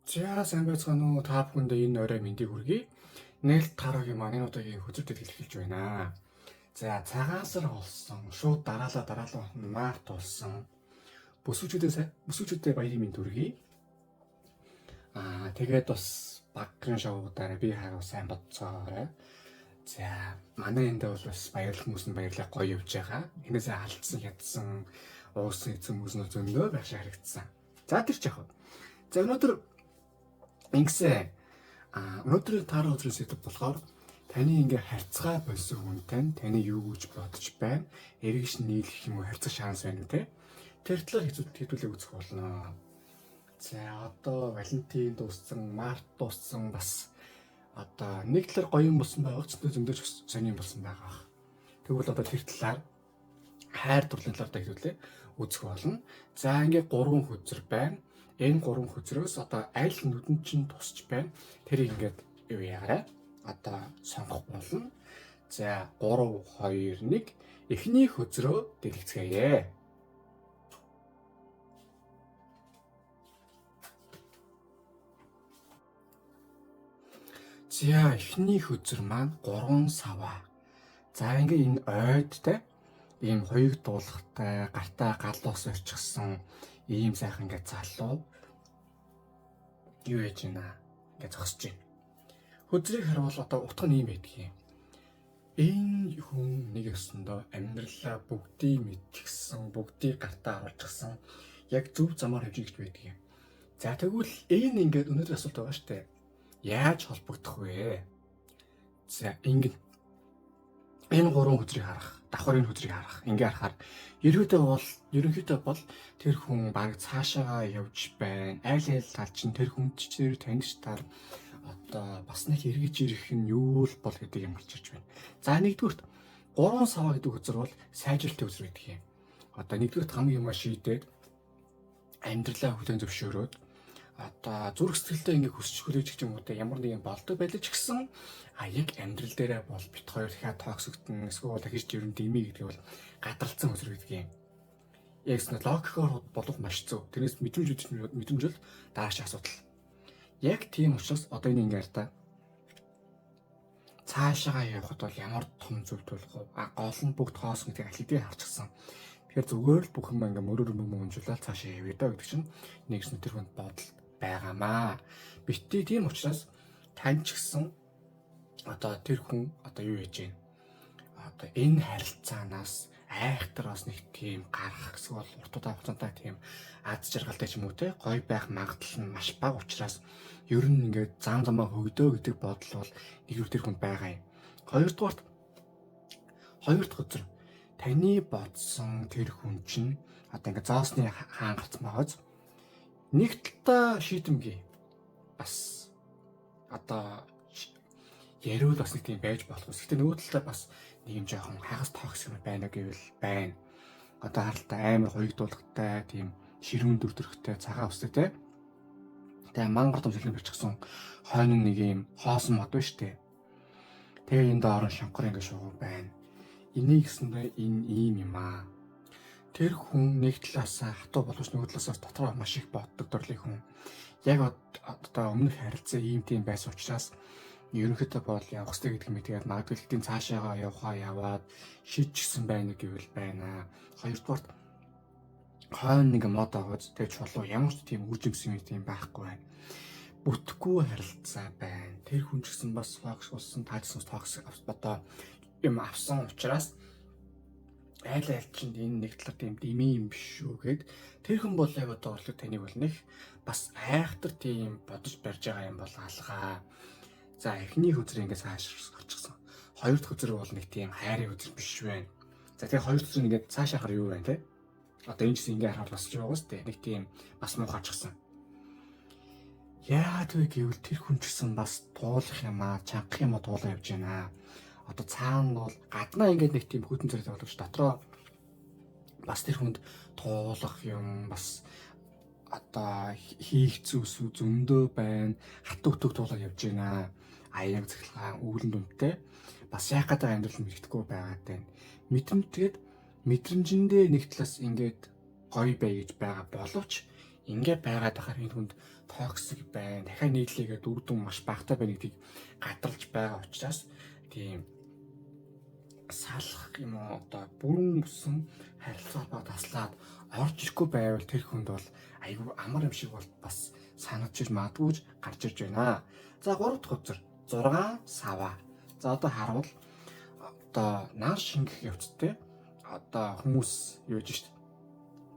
За сайн байцгаана уу? Та бүхэндээ энэ орой мэндийг хүргэе. Нээлт тараагийн маань энэ удаагийн хөзөрдөд хэлж байна. За цагаан сар болсон. Шууд дараалал март болсон. Бүсгүүчүүдээ баярын мэнд хүргэе. Тэгээд бас багийн шоудаараа би хараа сайн бодцоорой. За манай эндээ бол бас баярлах хүмүүс нь баярлаа гоё явж байгаа. Энээсээ алдсан ядсан уусан эзэн хүмүүс нь зөндөө байх шиг харагдсан. За тэр ч яах вэ? За өнөөдөр таараа өдрийн сэдв болохоор таны ингээ харьцаа болсон хүнтэй таны юу гэж бодож байна? Эргэж нийлэх юм уу, харьцах шанс байна уу те? Тэр талаар хэдүүлээ үзэх болно. За одоо Валентин дууссан, Март дууссан бас одоо нэг талаар гоё юм болсон байгаа ч зөндөөч сонирн болсон байгаа. Тэгвэл одоо тэр талаар хайр дурлалын талаар хэдүүлээ үзэх болно. За ингээ 3 хөзөр байна. Энэ 3 хөзрөөс одоо аль нүдэн чинь тусч байна. Тэрийг ингээд юу яараа? Одоо сонгох болно. За 3 2 1 эхний хөзрөө дэлгэцгээе. За эхний хөзөр маань 3 саваа. За ингээ энэ ойдтай ийм хоёуг дуулахтай, гартаа галуус орчихсан ийм сайхан ингээ залуу юу яж байна ингээ зогсож байна. Хөзрийг харуул одоо утга нь ийм байдгийг. Энэ хүн нэг ёсондоо амьдралаа бүгдийг мэдчихсэн, бүгдийг гартаа оруулчихсан яг зөв замаар явж гэж байдгийг. За тэгвэл энэ ингээд өнөөдөр асуулт байгаа шүү дээ. Яаж холбогдох вэ? За ингэ энэ 3 хөзрийг харах, давхар энэ хөзрийг харах. Ингээ харахаар ерөнхийдөө бол тэр хүн баг цаашаагаа явж байна. Айл тал чинь тэр хүн чинь таних таар одоо бас нэг эргэж ирэх нь юу л бол гэдэг юм гарч ирж байна. За нэгдүгürt 3 саваа гэдэг хөзөр бол сайжралтай хөзөр гэдэг юм. Одоо нэгдүгürt хамгийн юм шийдээд амьдралаа хүлээн зөвшөөрөөд одоо зүрх сэтгэлдээ ингээ хүсч хүлээж юм уу те ямар нэгэн болдог байлаа ч гэсэн яг амьдрал дээрээ бол бит хоёр дахиад токсогдсон эсвэл дахиж жирэн димий гэдэг бол гадралцсан хөзөр гэдэг юм. Яг нь логикоор болох маш зөв. Тэрнээс мэдрэмж бол дааш асуудал. Яг тийм учраас одоо энэ ингээ та цаашаа явахд бол ямар том зүйл болох вэ? Гол нь бүгд хоос гэдэг алидыг харчихсан. Тэгэхээр зүгээр л бүх юм ингээ мөрөөр мөнжүүлээд цаашаа явъя даа гэдэг чинь нэгс тэр хүнд бодол байгаамаа. Битээ тийм учраас тань ч гэсэн одоо тэр хүн одоо юу хийж байна? Одоо энэ харилцаанаас айхтар бас нэг тийм гарах эсвэл урт удаан хугацаатай тийм аз жаргалтай ч юм уу те гоё байх магадлал нь маш бага учраас ер нь ингээд зам замаа хөгдөө гэдэг бодол бол нэгдүгээр тэр хүнд байгаа юм. Хоёр дахь өдөр таны бодсон тэр хүн чинь одоо ингээд зоосны хаан гарцсан байгааз нэг талдаа шийдэмгий бас одоо яриул бас нэг тийм байж болох ус. Гэтэ нөгөө талдаа бас нэг юм жоохон хагас токсик байна гэвэл байна. Одоо харалтаа амар хоёрдуулахтай тийм ширүүн дүрдэрхтэй цагаан устай те. Тэгээ мангар том шилэн бичсэн хойно нэг юм хоосон мод байна штэ. Тэгээ энэ доорн шанхар ингэ шугуур байна. Энийг гэсэндээ энэ ийм юм аа. Тэр хүн нэг талаасаа хатуу боловч нөгөө талаасаа дотроо маш их боддог төрлийн хүн. Яг одоо өмнөх харилцаа ийм тийм байсан учраас ерөнхийдөө бол явах хэрэгтэй гэдэг юм. Тэгээд магадгүй тийм цаашаагаа яваад шийдчихсэн байна гэвэл байна. Хоёрдугаар хойно нэг мод аваад тэгээд чулуу ямар ч тийм үржимсэн юм байхгүй байна. Бүтэхгүй харилцаа байна. Тэр хүн ч гэсэн бас фокус болсон, таажсан токсик одоо юм авсан учраас айл чинь энэ нэг талаар тийм дими юм биш үү гэд тэр хүн бол яг одоо орлог таныг бол нэг бас айхтар тийм бодож барьж байгаа юм бол алгаа. За эхний хөзөр ингээс харчихсан. Хоёр дахь хөзөр бол нэг тийм хайрын хөзөр биш байна. За тэгээ хоёр дахь хөзөр ингээд цаашаа хар юу байна те? Одоо энэ чинь ингээ хараад босч байгаа шүү дээ. Нэг тийм бас муу харчихсан. Яа тэг гэвэл тэр хүн ч гэсэн бас туулах юм аа, чангах юм аа туулаа явж байна. Одоо цаана бол гаднаа ингээд нэг тийм хөтөн зэрэг боловч дотроо бас тэр хүнд туулах юм бас одоо хийх зүйлс зөндөө байна. Хатуу хөтөг туулаад явж байна. Аяг цэглэгаан үүлэн дүнтэй бас яах гэдэг амьдрал мэддэхгүй байгаад байна. Мэдрэмжтэйд мэдрэмжиндээ нэг талаас ингээд гоё бай гэж байгаа боловч Ингээ байгаад байхаар энэ хүнд токсик байна. Дахиад нийллээгээд үр дүн маш багтаа байна гэдгийг гадарлаж байгаа учраас тийм салах юм уу одоо бүрэн өссөн харилцаа холбоо таслаад орж ирэхгүй байвал тэр хүнд бол айгүй амар юм шиг бол бас санагдаж магадгүй гарч ирж байна. За 3 дахь үзэр 6 сава. За одоо харуул одоо нар шингэх явцтай одоо хүмүүс юу гэж штт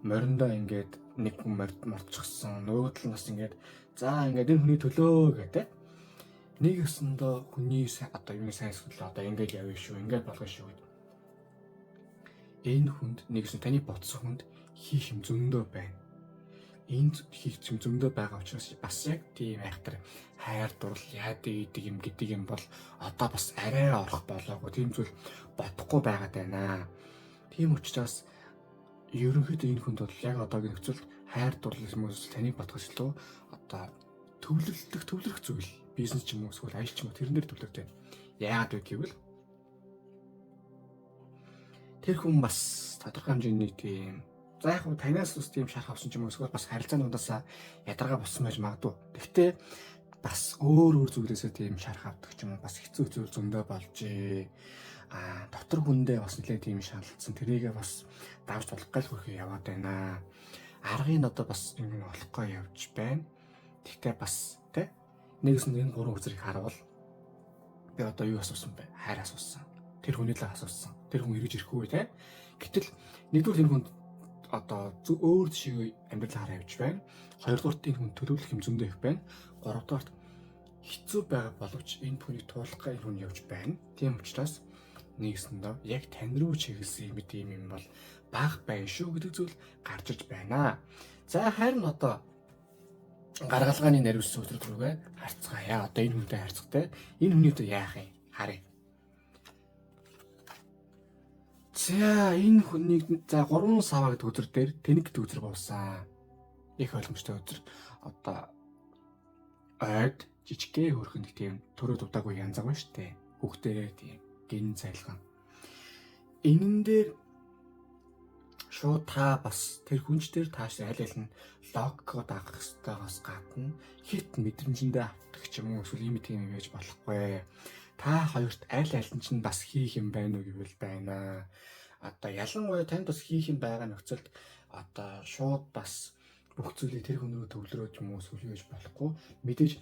мориндоо ингээд нэг хүн мордчихсан нөгөө талаас ингээд за ингээд энэ хүний төлөө гэдэг нэг өсөндөө хүний одоо юу сайн эсвэл одоо ингээд явна шүү ингээд болгоно шүү гэдэг энэ хүнд нэгсэн таны бодсон хүнд хийх юм зөндөө байна. Энд хийх юм зөндөө байгаа учраас бас яг тийм айхтар хайр дурлал яадаг идэг юм гэдэг юм бол одоо бас арай орох болоогүй тийм зүйл бодохгүй байгаад байна. Тийм учраас ерөнхийдөө энэ хүнд бол яг одоогийн нөхцөлд хайр дурлал юм уу таныг бодгоч илүү одоо төвлөрөх зүйл бизнес ч юм уу эсвэл аялал ч юм уу тэрнэр төвлөрдөг. Яагаад вэ гэвэл тэр хүн бас тодорхой хэмжээний тийм за яг танаас ус тийм шарах авсан ч юм уу эсвэл бас харилцааны ундаасаа ядаргаа болсон байж магадгүй. Гэхдээ бас өөр зүйлээсээ тийм шарах авдаг ч юм уу бас хэцүү зүйл зөндөө болжээ. Дотор хүндээ бас нэлээд тийм шаналцсан. Тэрийгээ бас давж болох гал хөрхөө яваад байна. Аргыг одоо бас юм олохгүй явж байна. Тэгтээ бас тэ нэгс энэ 3 үзрийг харуул. Би одоо юу асуусан бэ? Хайр асуусан. Тэр хүний л асуусан. Тэр хүн эргэж ирэхгүй те. Гэтэл нэгдүгээр энэ хүнд одоо өөр шиг амьдрал хараа явж байна. Хоёрдугаар энэ хүн төлөвлөх юм зөндөө их байна. Гуравдугаар хэцүү байгаа боловч энэ хүнийг туулах энэ хүн явж байна. Тийм учраас нэгсэндээ яг тань руу чиглэсэн юм бол баг байна шүү гэдэг зүйл гарч иж байна. За харин одоо гаргалгааны наривс өдрөд рүүгээ харцгаая. Одоо энэ хүнтэй харьцахтай. Энэ хүний одоо яах юм? Харъя. За энэ хүнийг за 3 сава гэдэг өдөр дээр тэнэг гэдэг өдөр болсон. Их ойлгомжтой өдөр. Одоо ойд жижигхэн хөрхөн нэг тийм төрөө дутаагүй янзаг байна шүү дээ. Хүүхдэрээ тийм гин цайлган. Энэн дээр шууд та бас тэр хүнч дээр тааш аль аль нь логко даах хэрэгтэйгээс гадна хит мэдрэмжэндээ автах ч юм уу эсвэл ийм тийм юм яаж болохгүй. Та хоёрт аль аль нь ч бас хийх юм байна уу гэвэл байна. Одоо ялангуяа танд бас хийх юм байгаа нөхцөлд одоо шууд бас бүх зүйлийг тэр хүн рүү төвлөрөөж юм уу эсвэл яаж болохгүй. Мэдээж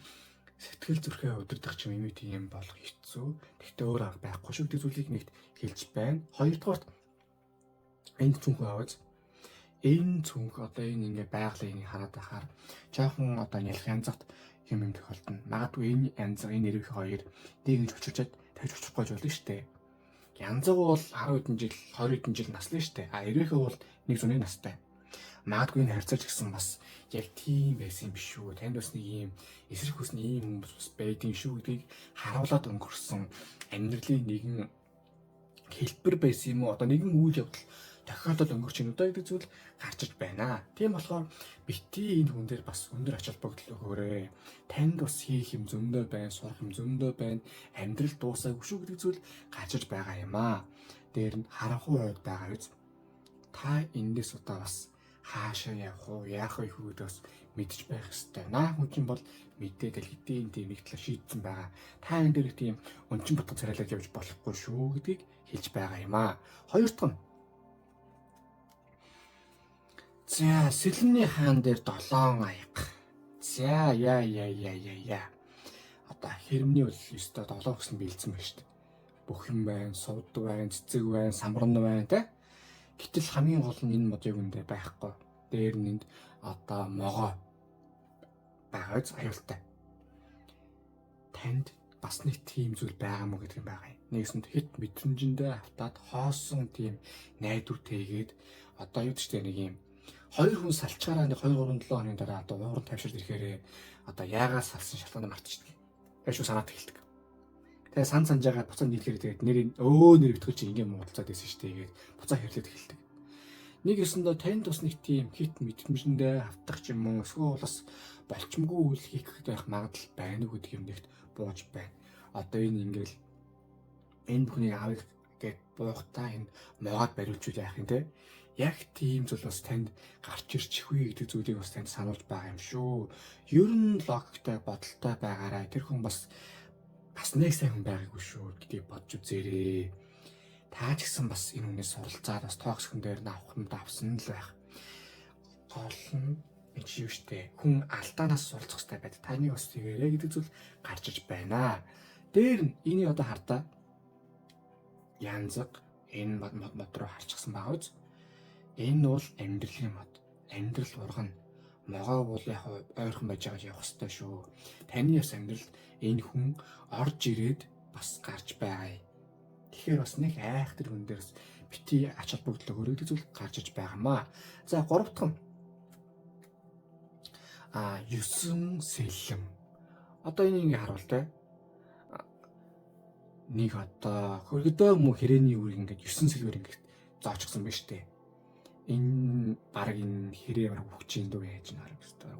сэтгэл зүрхээ удирдах ч юм ийм болох хэцүү. Гэхдээ өөр арга байхгүй шүү гэдэг зүйлийг нэгт хэлж байна. Хоёрдугаар энэ цүнхөө аваад энэ цүнх одоо энэ ингээ байгалийн хараад байхаар жоохон одоо нялх янзат юм тохиолдно. Магадгүй энэ янз энэ нэрвэх хоёр нэгж очирчаад тавьж очихгүй болно шүү дээ. Янзаг бол 10 хэдэн жил 20 хэдэн жил наслаа шүү дээ. Эрвэхээ бол нэг зуны настай. Магадгүй энэ харьцаач гэсэн бас яг тийм байсан юм биш үү. Танд бас нэг ийм эсрэг хүсний ийм хүмүүс бас байдгийн шүү гэдгийг харуулад өнгөрсөн амьдралын нэгэн хэлбэр байсан юм уу? Одоо нэгэн үйл явдал тохиолдол өнгөрч ийн удаа гэдэг зүйл гарч иж байна. Тийм болохоор бити энэ хүн дээр бас өндөр ач холбогдол өгөөрэй. Танд бас хийх юм зөндөө байна, сурах юм зөндөө байна. Амьдрал дуусаагүй шүү гэдэг зүйл гарч иж байгаа юм аа. Дээр нь харанхуй ойд байгаа биз. Та эндээс удаа бас хаашаа явах уу, яах вэ гэдээ бас мэдж байх хэрэгтэй. Наа хүн чинь бол мэдээд л хэдийн тийм нэг талаар шийдсэн байгаа. Та энэ дээр тийм өнчин бутга царайлаад явж болохгүй шүү гэдгийг хэлж байгаа юм аа. Хоёр дахь нь за Сэлмний хаан дээр 7 аяга. За яа. Одоо хэрэмний бол өстой 7 гэсэн бэлдсэн байна шүү дээ. Бүх юм байна, сувд байна, цэцэг байна, самран байна те. Гэтэл хамгийн гол нь энэ модыг үндэ байхгүй. Дээр нь энд одоо могоо байгаа аюултай. Танд бас нэг тийм зүйл байгаа мó гэдэг юм байгаа юм. Нэгсэнд хит мэдрэмжэндээ автаад хоосон тийм найдвар тэгээд одоо юу гэдэг нэг юм хоёр хүн салчгаараа нэг 2 3 7 хоногийн дараа одоо ууран тавьширд ирэхээр одоо яагаад салсан шалтгааныг мартчихдаг. Тэгээ шүү санаад эхэлдэг. Тэгээ санаж байгаа буцаа нийлэхээр тэгээд нэр битгүүл чи ингээм муудалцаад байсан шүү дээ. Тэгээд буцаа хэрлээд эхэлдэг. Нэг өсөндөө танд бас нэг тийм хит мэдрэмжэндээ автах ч юм уу эсвэл бас болчмгүй үйл хийх байх магадлал байна уу гэдэг юм нэгт бууж байна. Одоо энэ ингээл энэ бүхний авыг гээд буухтаа энэ могоод бариулж яах юм те. Яг тийм зүйл бас танд гарч ирчихвээ гэдэг зүйлийг бас танд сануулж байгаа юм шүү. Ер нь логиктой, бодолтой байгаарай. Тэр хүн бас нэг сайн хүн байгаагүй шүү гэдгийг бодж үзээрэй. Та ч гэсэн бас энэ хүнээс суралцаад бас тооксикэн дээр нь авах юм давсан л байх. Гол нь энэ ч юу штэ. Хүн алдаанаас суралцах хэрэгтэй байдаг. Таны бас тэгээрэй гэдэг зүйл гарч иж байна. Дээр нь энийг одоо хардаа янзаг энэ мод руу харчихсан байгаа үз. Энэ бол амьдралын мод. Амьдрал ургана. Могоо бол яг ойрхон байж байгаа явах хэрэгтэй шүү. Таны бас амьдрал энэ хүн орж ирээд бас гарч байгаа. Тэгэхээр бас нэг айхтар хүн дээр бас бити ач холбогдол өрөөдөг зүйл гарч иж байгаамаа. За 3 дахь нь 9 сэлэм. Одоо энийг харуул те. Нэг одоо хөргөдөө мө хэрээний үрийг ингээд 9 сэлвэр ингээд зоочсон байна штэ. Энэ баг энэ хэрэг хөвчийн дүү яаж нэр гэсэн.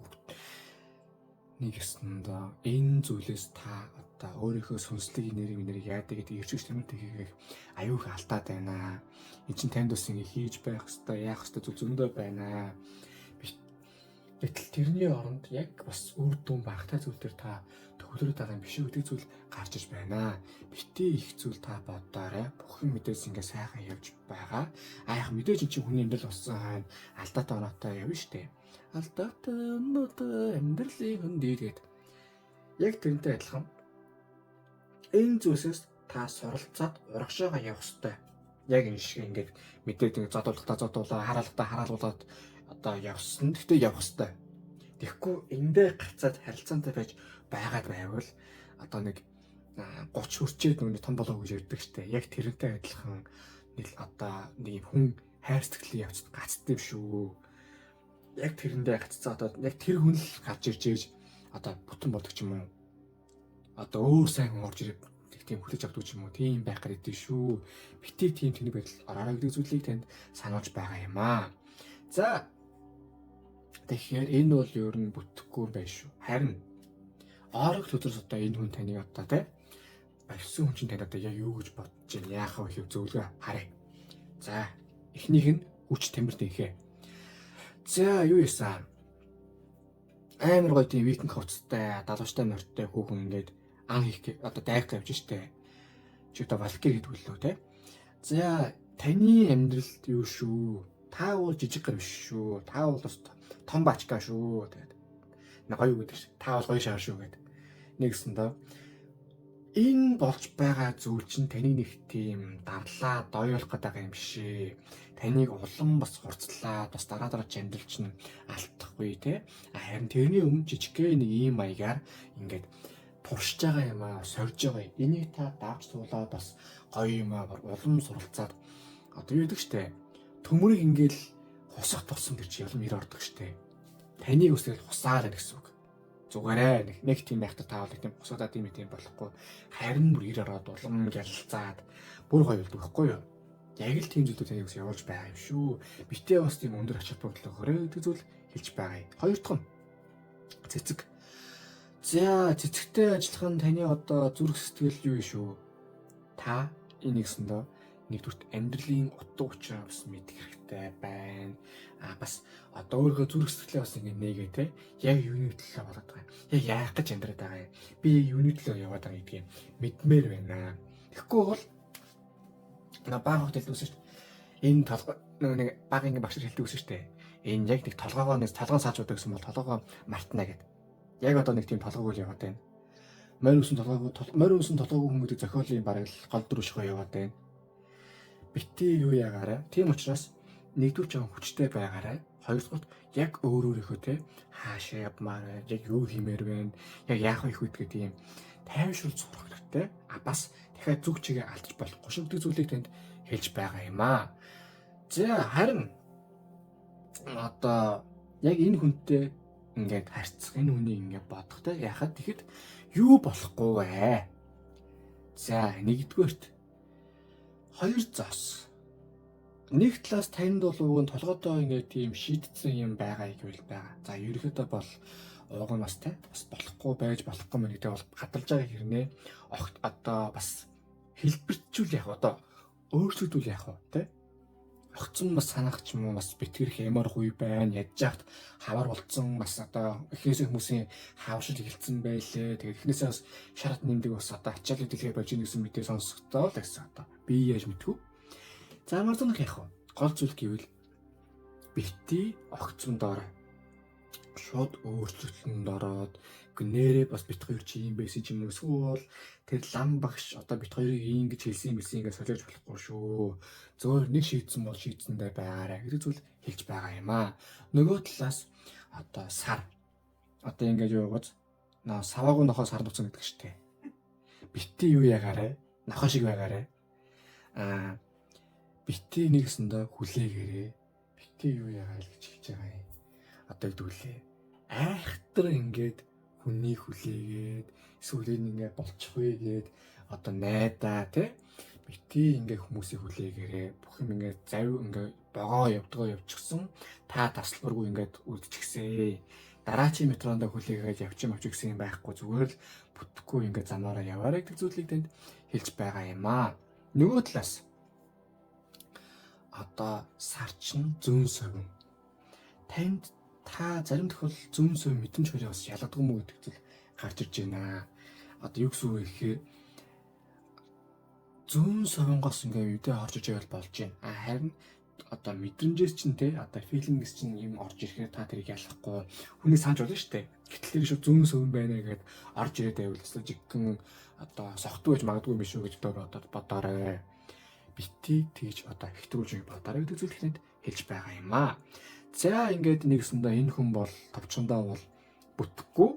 Нэг ёсондоо энэ зүйлээс та одоо өөрийнхөө сүнслэг нэрийг яадаг гэдэг ирчүүч тэмүүлт хийх аюух алдаад байна. Энд чинь танд бас ингэ хийж байх хэвээр яах хэвээр зүйл зөндөө байна. Гэтэл тэрний оронд яг бас үр дүн багтай зүйл төр та төвлөрөд байгаа юм биш үү гэдэг зүйл гарч иж байна. Битээ их зүйл та бодоорой. Бүх юм мэдээс ингэ сайхан явж байгаа. Яг мэдээж чинь хүний амьдрал болсон алдаатай оноотой явна штэ. Алдаатай оноотой амьдралын хөндийгээд яг тэрнтэй адилхан энэ зүйлсээс та суралцаад урагшаага явах хэрэгтэй. Яг энэ шиг ингээд мэдээд зодуулахтаа хараалгуулаад одоо явсан. Гэхдээ явах хэрэгтэй. Тэгэхгүй эндээ гацаад харилцаантай байж байгаад байвал одоо нэг 30 хүрчээд нүг том болоо гэж ярьдаг штэ. Яг тэрнтэй адилхан одоо нэг хүн хайр сэтгэлийн явцад гацдсан юм шүү. Яг тэрэндээ гаццаа одоо яг тэр хүн л гарч ирж одоо бүтэн болдог ч юм уу. Одоо өөр сайн хүн орж ирээд тийм хүлээж авдаг ч юм уу. Тийм байх гэдэг шүү. Битээ тийм тэнийг байдал ороо гэдэг зүйлийг танд сануулж байгаа юм аа. За тэгэхээр энэ бол ер нь бүтэхгүй байх шүү. Харин орог төдрөөс одоо энэ хүн таныг одоо те барьсан хүн чинь тань одоо яг юу гэж бодож байна? Яах вэ гэв зөвлөгөө харъя. За эхнийх нь хүч тамир дэнхээ. За юу яасан? Амар гоё тийм викинг хувцастай, далуучтай морьтой хүүхэн ингээд ан хийх одоо дайрах явж штэ. Чи одоо валкир гэдэг үлээ те. За таны амьдралд юу шүү? Та бол жижиг гэр биш шүү. Та бол бас том бачка шүү. Тэгээд нэг гоё үг гэдэг ш. Та бол гоё шаар шүү гэдэг. Нэгсэн доо. Энэ болж байгаа зүйл чинь таныг нэг тийм дарлаа, доёолох гэдэг юм бишээ. Таныг улам бас хурцлаа, бас дараа амьдрал чинь алдахгүй те. Харин тэрний өмнө жижигхэн нэг ийм маягаар ингээд туршиж байгаа юм аа, сорж байгаа. Энийг та давж суулаад бас гоё юм аа, улам суралцаад одоо юу гэдэг штэ. Төмөрийг ингээл хусах тулсан гэж ялам ир ордог штэ. Таныг үсэл хусаалаа гэсэн үг. Зүгээрээ нэг тийм байхдаа таавал тийм хусуудаа тийм болохгүй. Харин бүр ир ороод улам гялцаад бүр гоё болдог байхгүй юу? Яг л тийм зүйлүүд таныг явуулж байгаа юм шүү. Битээ бас тийм өндөр ач холбогдол өгөрэй гэдэг зүйл хэлж байгаа юм. Хоёр дахь нь цэцэг. За цэцэгтэй ажиллах нь таны одоо зүрх сэтгэл юу шүү? Та энийг гэсэндээ нэгдүгürt амьдралын утга учираа бас мэдэх хэрэгтэй байна. Бас одоо өөрийнхөө зүрх сэтгэлээ бас ингэ нэгээ те. Яг юуны төлөө болоод байгаа юм. Яг яах гэж амьдраад байгаа юм. Би юуны төлөө яваад байгаа гэдгийг мэдмээр байна. Тэгэхгүй бол баг хөтөл дүүсэн шүү дээ. Энэ толгой нэг баг ингэ багш хэлдэг үсэн шүү дээ. Энэ яг нэг толгоогоо нэг талган сааж удаг гэсэн бол толгоогоо мартна гэдэг. Яг одоо нэг тийм толгойг л яваад байна. Морь үсэн толгойг хүмүүдэг зохиолын бараг гол дөрвшгөө яваад байна. Битээ юу ягаарай. Тийм учраас нэгдүгээр ч хүчтэй байгаарай. Хоёрдугаар яг өөрөөрийнхөө те хаашаа явмаар байна. Яг юу хиймээр байна. Яг яах вэ гэдэг тийм тайвшруулж сурах хэрэгтэй. Бас дахиад зүг чигээ алдаж болохгүй шүү гэдэг зүйлийг танд хэлж байгаа юм аа. За харин одоо яг энэ хүнтэй ингээд харьцах, энэ хүнийг ингээд бодох те яхад тэгэхэд юу болохгүй вэ? За нэгдүгээрт хоёр зоос. Нэг талаас танд бол уг нь толгойдоо ингээд тийм шийдсэн юм байгаа гэвэл байгаа. За ерөөхдөө бол уг нь бас те бас болохгүй байж болохгүй мэн гэдэг бол хадгалж байгаа хэрнээ огт одоо бас хэлбэрчүүл яг одоо өөрчлөлтүүл яг уу те. огцон бас санах ч юм уу бас битгэрх ямар үе байна. Ядж яхад хавар болцсон бас одоо эхнээс хүмүүсийн хавшил эхэлсэн байлээ. Тэгээд эхнээсээ бас шарат нэмдэг бас одоо ачаалал дэлхий болж ийн гэсэн мэдээ сонсогдоо л гэсэн одоо би яаж мэдгүй. За ямар зэнх яах вэ? Гол зүйл гэвэл бити огцон доор шууд өөрчлөлтөнд ороод нэрээ бас бит хоёр чи юм байсан ч юм уу эсвэл тэр лам багш одоо бит хоёрыг ингэж хэлсэн ингээд солиож болохгүй шүү. Зөвөр нэг шийдсэн бол шийдсэндээ байгаарай гэдэг зүйл хэлж байгаа юм аа. Нөгөө талаас одоо сар одоо ингэж юу гоц саваагүй нохоо сар нуцсан гэдэг штеп. Бити юу ягаарай? Нохоо шиг байгаарай. Бити нэгсэндээ хүлээгээрээ. Бити юу яагаал гэж хэлж байгаа юм. Одоо гэдүүлээ. Айхтар ингээд хүний хүлээгээд эсвэл ингээ болчихвээ гээд одоо найдаа тий бити ингээ хүмүүсийг хүлээгээрээ бүх юм ингээ завь ингээ богоо явчихсан та тасалбаргүй ингээ үлдчихсээ дараачийн метронд хүлээгээд явчих гэсэн юм байхгүй зүгээр л бүтэхгүй ингээ замаараа яваарай гэдэг зүйлийг тэнд хэлж байгаа юм аа. Нөгөө талаас одоо сарчин зүүн совин танд та зарим тохиолдолд зүүн сөв мэдэн чөлөө бас ялгадаг юм уу гэдэг зүйл гарч ирж байна. Одоо юу гэсэн үг гэхээр зүүн совингоос ингээ үедээ орж иж байвал болж байна. Харин одоо мэдрэмжээс чинь те одоо филингс чинь юм орж ирэхээр та тэрийг ялахгүй хүний санаж болно шүү дээ. Гэтэл тэр шүү зүүн совин байна гэдээ орж ирээд байвал өстой жигхэн одоо согтуу гэж магадгүй юм шүү гэж бодоорой. Битийг тэгж одоо хэтрүүлж бодоорой гэдэг зүйл тэнд хэлж байгаа юм аа. За ингээд нэгсэндээ энэ хүн бол товчондоо бол бүтэхгүй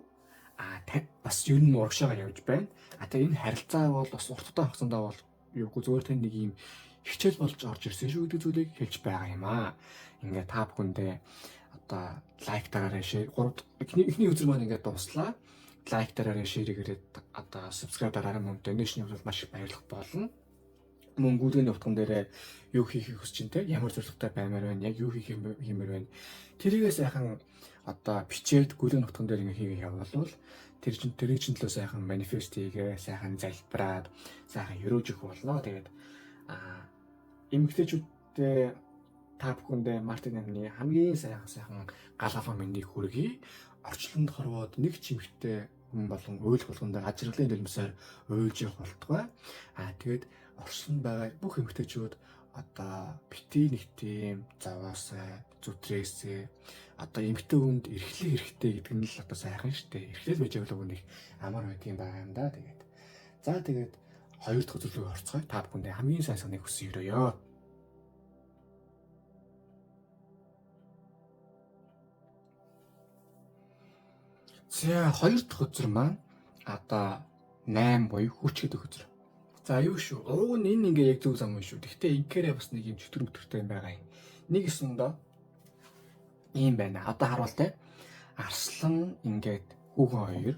бас ер нь урагшаагаар явж байна. Тэгээ энэ харилцаа бол бас урттай хагцсандаа бол юугүй зөвөр тань нэг юм хичээл болж орж ирсэн шүү гэдэг зүйлийг хэлж байгаа юм аа. Ингээд та бүхэндээ одоо лайк дараарай шеэр 3 эхний үзэр маань ингээд дуслаа. Лайк дараарай шеэр ирээд одоо subscribe дараарай мөн donation бол маш их баярлах болно. Мөн гүйлгээний утган дээр юу хийхийг хүсэж чинь те ямар зорилготой баймаар байна яг юу хиймээр байна тэрийгээ сайхан одоо бичээд гүйлгээний утган дээр ингээ хийгээ явуулвал тэрийг чинь төлөө сайхан манифест хийгээ сайхан залбираад сайхан өрөөж өгөх болно. Тэгээд эмэгтэйчүүдтэй та бүхэндээ Мартин амны хамгийн сайхан галафа мэндийг хүргэе. Орчлонд хорвоод нэг чимэгтэй хүн болон уйл болгондоо ажиглалын дэлмсээр уйлж явах болтугай. Тэгээд орсон байгаа бүх эмэгтэйчүүд одоо бити нэг тийм заваасаа зүтрээсээ одоо эмэгтэй хүнд эрхлэх хэрэгтэй гэдэг нь л одоо сайхан шүү дээ. Эрхлэл байж байгаа нэг амар байдгийн байгаа юм да. Тэгээд хоёр дахь зүйлийг орцгоё. Та бүхэндээ хамгийн сайн санааг хүсэн өрөөё. За хоёр дахь үзэр маань одоо 8 буюу хүч гэдэг үзэр. За юу шүү. Уг нь энэ ингээ яг зөв зам шүү. Гэхдээ инкээрээ бас нэг юм чөтгөр өтөртэй юм байгаа юм. Нэг өсөндөө ийм байна. Одоо харуул те. Арслан ингээд хүүхэн хоёр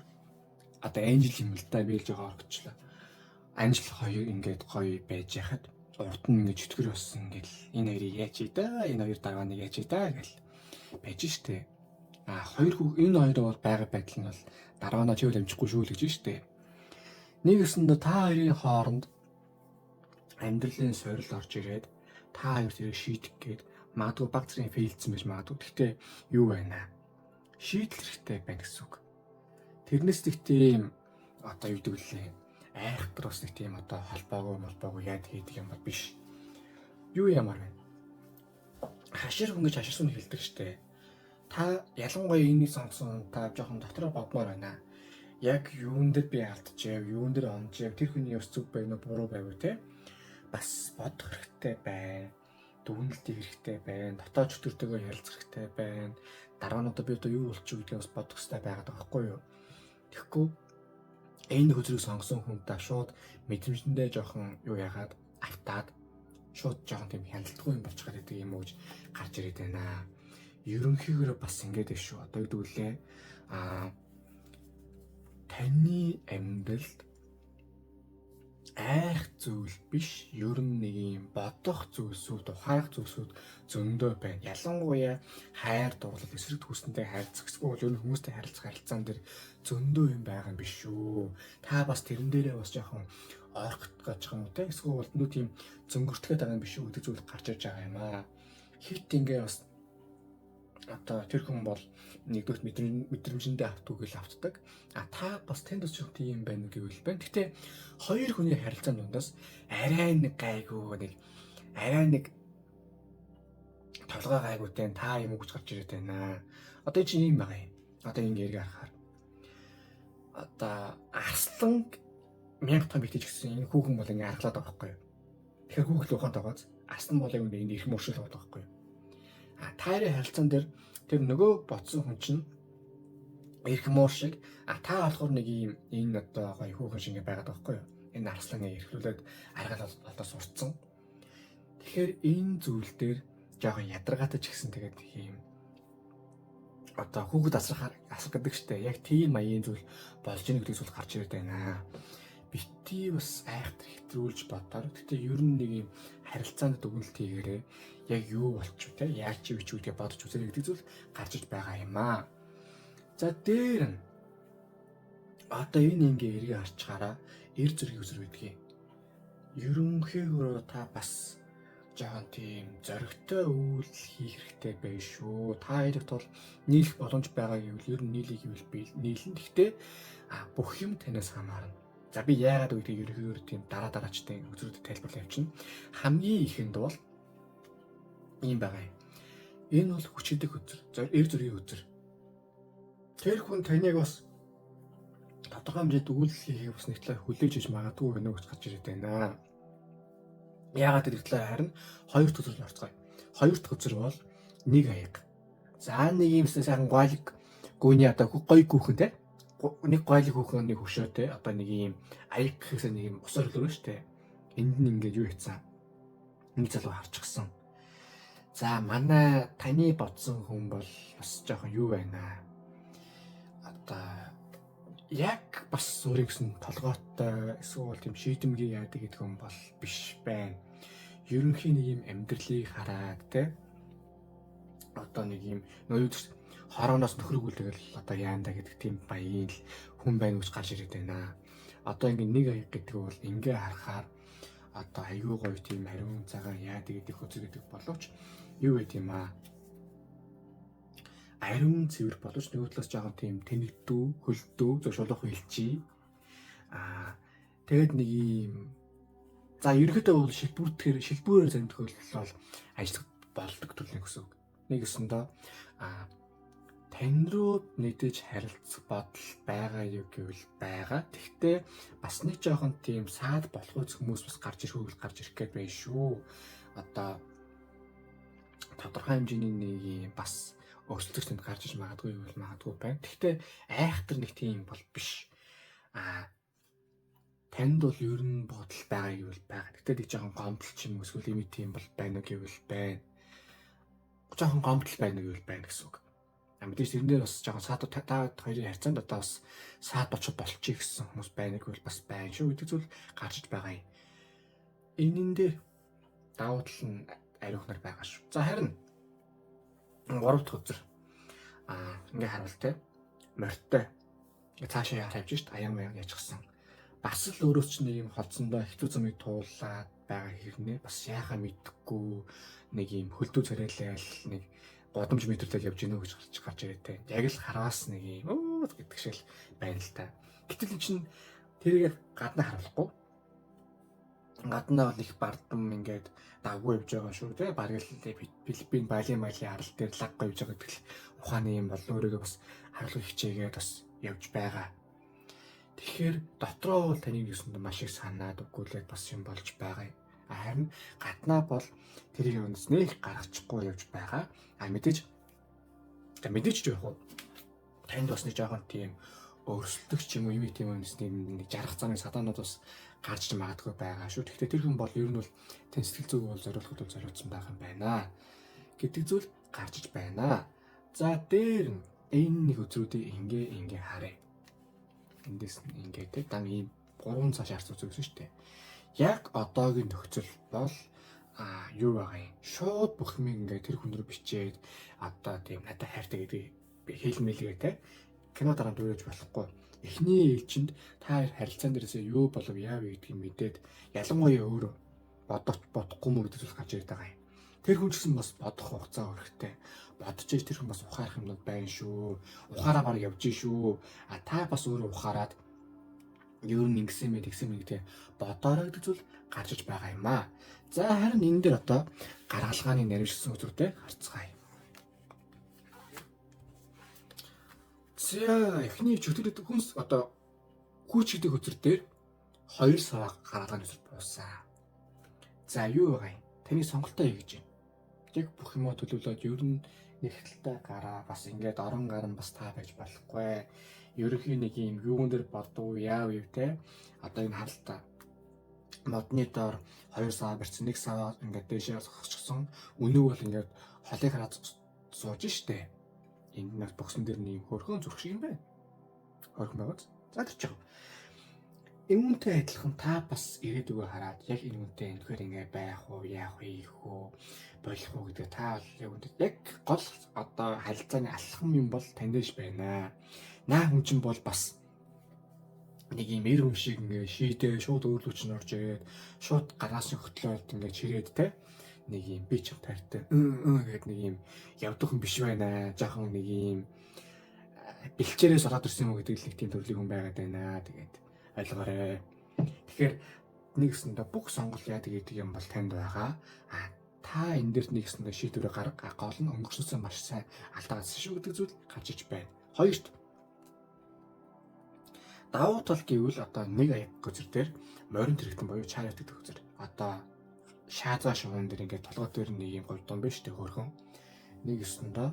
одоо Анжел юм л да биелж байгаа орчихлоо. Анжел хоёр ингээд гоё байж яхад урд нь ингээд чөтгөр болсон ингээл энэ хоёрыг яач ий да. Энэ хоёр дараа нэг яач ий да гэл байж штэ. Хоёр энэ хоёроо бол байга байдал нь бол дараа нь чивэл амжихгүй шүү л гэж штэ. Нэг өсөндөө та хоёрын хооронд амьдралын сорил орж ирээд та хоёр тэрийг шийдэх гээд магадгүй баг зэрэг фейлдсэн байж магадгүй. Гэхдээ юу байна? Шийдэл хэрэгтэй байна гэсэн үг. Тэрнээс нэг тийм одоо юу гэдэг лээ. Айхтар бас нэг тийм одоо холбоогүй яад хийдэг юм бол биш. Юу ямар вэ? Хашир хөнгөж хаширсан хэлдэг штэ. Та ялангуяа энийг сонгосон та жоохон дотроо бодмоор байна. Яг юун дээр би алдчихав, юун дээр онжив, тэр хүний ёс зүг байна уу, буруу байв уу те? Бас бодох хэрэгтэй байна. Дүгнэлтийг хэрэгтэй байна. Дотоод чөтгөртэйгөө ярилцах хэрэгтэй байна. Дараа нь одоо би одоо юу болчих гэдгийг бас бодох хэрэгтэй байгаад байгаа байхгүй юу? Тэгэхгүй энэ хөзрийг сонгосон хүн та шууд мэдрэмжэндээ жоохон юу яагаад автаад шууд жоохон тийм хяналтгүй юм болчиход байдаг юм уу гэж гарч ирээд байна. Ерөнхийдөө бас ингэж биш шүү. Одоо гэдгүүлээ таны амьдралд айх зүйл биш, ер нь нэг юм бодох зүйлсүүд, ухаах зүйлсүүд зөндөө байна. Ялангуяа хайр дурлал, эсрэг хүснэтэй харилцах, эсвэл ер нь хүмүүстэй харилцаан дээр зөндөө юм байгаа юм биш шүү. Та бас тэрэн дээрээ бас жоохон ойрхот гэж байгаа юм те. Эсвэл бол нүү тийм зөнгөртгээд байгаа юм биш үү гэдэг зүйл гарч ирж байгаа юм аа. Хит ингээ бас одоо тэр хүн бол нэгдүгээр мэдрэмжэндээ автгүйгээл автдаг. Та бас тэнд ч тийм байна гэвэл байна. Гэхдээ хоёр хүний харилцааны дундаас арай нэг гайгүй арай нэг толгой гайгүйтэй та юм уу гэж гарч ирээд байна. Одоо чи юм байгаа юм. Одоо ингэ яриг харахаар. Одоо арслан 1000 том битэж гисэн энэ хүүхэн бол ингэ аргалаад байгаа байхгүй юу? Тэгэхээр хүүхэл ухаан тоогоц арслан бол ингэ энд их мөршөл байгаа байхгүй юу? Таарийн харилцаан дээр тэр нөгөө бодсон хүн чинь эрх муур шиг та болохоор нэг юм энэ одоо гоё хүүхэн шиг байгаад байгаа байхгүй юу? Энэ арсланы эрхлүүлээд аргалаад одоо сурцсан. Тэгэхээр энэ зүйл дээр жоохон ядаргаатай ч гэсэн тэгээд ийм одоо хүүхэд асрах гэдэг штэ. Яг тийм маягийн зүйл болж ийн гэдэг зүйл гарч ирээд байна. Бити бас айхтар хэтрүүлж бодоор. Гэтэ ер нь нэг юм харилцаанд дүгнэлт хийгээрээ яг юу болчих вэ те? Яг чи бич үгээ бодож үзэрэй гэдэг зүйл гарч иж байгаа юм аа. За дээр нь одоо энэ ингээ эргээ харчгаараа эр зэрэг үзэр байдгийг. Ерөнхийдөө та бас жоохон тийм зоригтой үйл хийх хэрэгтэй байх шүү. Та хоёрт бол нийлэх боломж байгаа гэвэл ер нь нийлэх гэвэл би нийлэн. Гэхдээ бүх юм танаас хамаарна. За би яагаад үгдгийг ерөнхийдөө тийм дараачтай үзрүүдэд тайлбарлаж явчихна. Хамгийн ихэнд бол ийм байгаа юм. Энэ бол хүчтэй үзэр, эр зөргийн үзэр. Тэр хүн таныг бас тодорхой хэмжээнд үйл хийхийг бас нэг талаар хүлээж иж магадгүй байна гэж гарч ирээд байна. Яагаад гэдэг талаар харин хоёр дахь үзэр орцгоё. Хоёр дахь үзэр бол нэг аяг. За нэг юм сайхан гойлог гүний одоо гоё хүүхэн те. Нэг гойлог хүүхэн нэг хөшөө те. Одоо нэг юм аяг гэхээс нэг юм усаар лөрөө штэ. Энд нь ингээд юу хийцэн. Нэг залуу харчихсан. За манай таны бодсон хүн бол бас жоохон юу байна. Одоо яг бас өөрийн гэсэн толгойтой эсвэл тийм шийдэмгий яадаг гэдэг хүн бол биш байна. Ерөнхийн нэг юм амьдралыг хараад те одоо нэг юм нөөц хорооноос нөхрөгүүлтэгэл одоо яанда гэдэг тийм баян л хүн байна гэж гарч ирээд байна. Одоо ингэ нэг аяг гэдэг бол ингээ харахаар одоо аюу гоё тийм ариун цагаан яадаг гэдэг хөзөр гэдэг боловч юу гэт юм аа. Ариун цэвэр боловч нөгөө талаас жоохон тийм тэнэгдүү, хөлдөө, зөшөлөх хэлчий. Тэгээд нэг юм за ерөөдөө бол шилбүүрээр зарим тохиолдолд бол ажиллах болдог төрлийн гэсэн үг. Нэг өсөндөө тань руу нэгдэж харилцах бодол байгаа юу гэвэл байгаа. Тэгвэл бас нэг жоохон тийм саад болох үс хүмүүс бас гарч ирэх гээд байна шүү. Одоо тодорхой хэмжээний нэг юм бас өөрчлөлт тэнд гарч иж магадгүй байна. Тэгвэл айхтар нэг тийм бол биш. Танд бол ер нь бодол байгаа гэвэл байгаа. Тэгвэл нэг жоохон гомдол ч юм уу эсвэл юм тийм бол байна гэвэл байна. Жоохон гомдол байна гэвэл байна гэсэн үг. Мэдээж тэрэн дээр бас жоохон саад та хоёрын харьцаанд одоо бас саад болчих болчих гэсэн хүмүүс байна гэвэл бас байна шүү гэдэг зүйл гарч иж байгаа юм. Энэн дээр давуу тал нь ариухнаар байгаа шүү. За харин 3 дахь үзэр ингээ харуул те морьтой цаашаа явж шít аян маяг яжчихсан. Бас л өөрөөс ч нэг юм холцсондоо хэцүү замыг туулаад байгаа хэрнээ бас яахаа мэдэхгүй нэг юм хөлдөө царайлал нэг годомж мэдрэлэл явж гинөө гэж гарч ирээд те. Яг л хараас нэг юм гэдэг шиг байна л та. Гэтэл эн чинь тэрийг гаднаа харуулахгүй. Гаднаа бол их бардам ингээд даггүй явж байгаа шүү те. Бараг л Филиппин Бали арал дээр лаггүй явж байгаа гэдэг л ухааны юм бол өөрийгөө бас харуулах хичээгээд бас явж байгаа. Тэгэхээр дотроо бол таныг юусанд маш их санаад өгүүлээд бас юм болж байгаа. Харин гаднаа бол тэрийг өнөөс нэг гаргачихгүй явж байгаа. Мэдээж ч яг хуу танд бас нэг жоохон тийм өөрсөлдөх ч юм уу юм тийм нэг жаргах замын садаанууд бас гарч магадгүй байгаа шүү. Гэхдээ тэр хүн бол ер нь бол тэн сэтгэл зүг бол зориулахад бол зориулсан байх юм байна гэдэг зүйл гарч иж байна. За дээр энэ нэг үзрүүдийг ингээ харъя. Эндээс ингээ те дан ийм 3 цааш харц үзсэн шүү дээ. Яг одоогийн нөхцөл бол юу байгаа юм. Шууд бүх юм ингээ тэр хүн рүү бичээд одоо тийм надад хайртай гэдэг би хэлмэлгээ те кино дараа дөрөж болохгүй. Эхний ээлжинд та харилцаан дээрээсээ юу болов яав гэдгийг мэдээд ялангуяа өөрөө бодохгүй мө гэдэг зүйл гарч ирээд байгаа юм. Тэр хүн ч гэсэн бас бодох хугацаа өрхтэй. Бодож иж тэр хүн бас ухаарах юмнууд байна шүү. Ухаараа баг явж шүү. Та бас өөрөө ухаарад юу нэгсэн мэд тэгсэн мэд гэдэг бодоорой гэдэг зүйл гарч иж байгаа юм аа. За харин энэ дээр одоо гаргалгааны наривчсан үзүүртэй харцгаая. За эхний чөтгөрөд хүнс одоо хүүч гэдэг хөтөр дээр 2 сар гаргалгааны үзүүр буусан. За юу байгаа юм? Таны сонголтоо хийж байна. Яг бүх юмаа төлөвлөөд ер нь нэгтэлтэй гараа бас ингээд орон гар нь бас та байж болохгүй. Ерөнхийн нэг юм юун дээр бодов яав юу те. Одоо энэ харалтаа модны доор 2 сав барьсан 1 саваа ингээд дэшээ сохчихсон. Үнэг бол ингээд холыг хараад сууж штэ. Энд нэг боксон дээр нэг хөрхөн зүрх шиг юм байна. Хөрхөн байгааз. За тэр чих. Үүнтэй адилхан та бас ирээдүгөө хараад яг энэ үнтэй энэхээр ингээ байх уу, яах вэ, ийх үү, болох уу гэдэг та бол яг үнтэй яг гол одоо харилцааны алхам юм бол таньдэж байна. Наа хүн чинь бол бас нэг юм эр хүн шиг ингээ шийдээ шууд өөрлөж нь орж ирээд шууд гараас нь хөтлөөд ингээ чирээд те нэг юм би ч таартай гэдэг нэг юм явдаг хүн биш байна. Жохон нэг юм бэлчээрээс ороод ирсэн юм гэдэг л нэг тийм төрлийн хүн байгаад байна. Тэгээд ойлгоорой. Тэгэхээр нэгсэндээ бүх сонгол яадаг гэдэг юм бол танд байгаа. Та энэ дэрт нэгсэндээ шийдвэрээ гарга гол нь өнгөрсөн маш сайн алдаагаас шүү гэдэг зүйл гарч иж байна. Хоёрт давуу тал гэвэл одоо нэг аяг гүзэр дээр морин тэрэгтэн боيو чарт гэдэг гүзэр. Одоо шаазаа шугуун дээр ингээд толгой дээр нэг юм говьдон биш тэг хөрхөн. Нэгсэндээ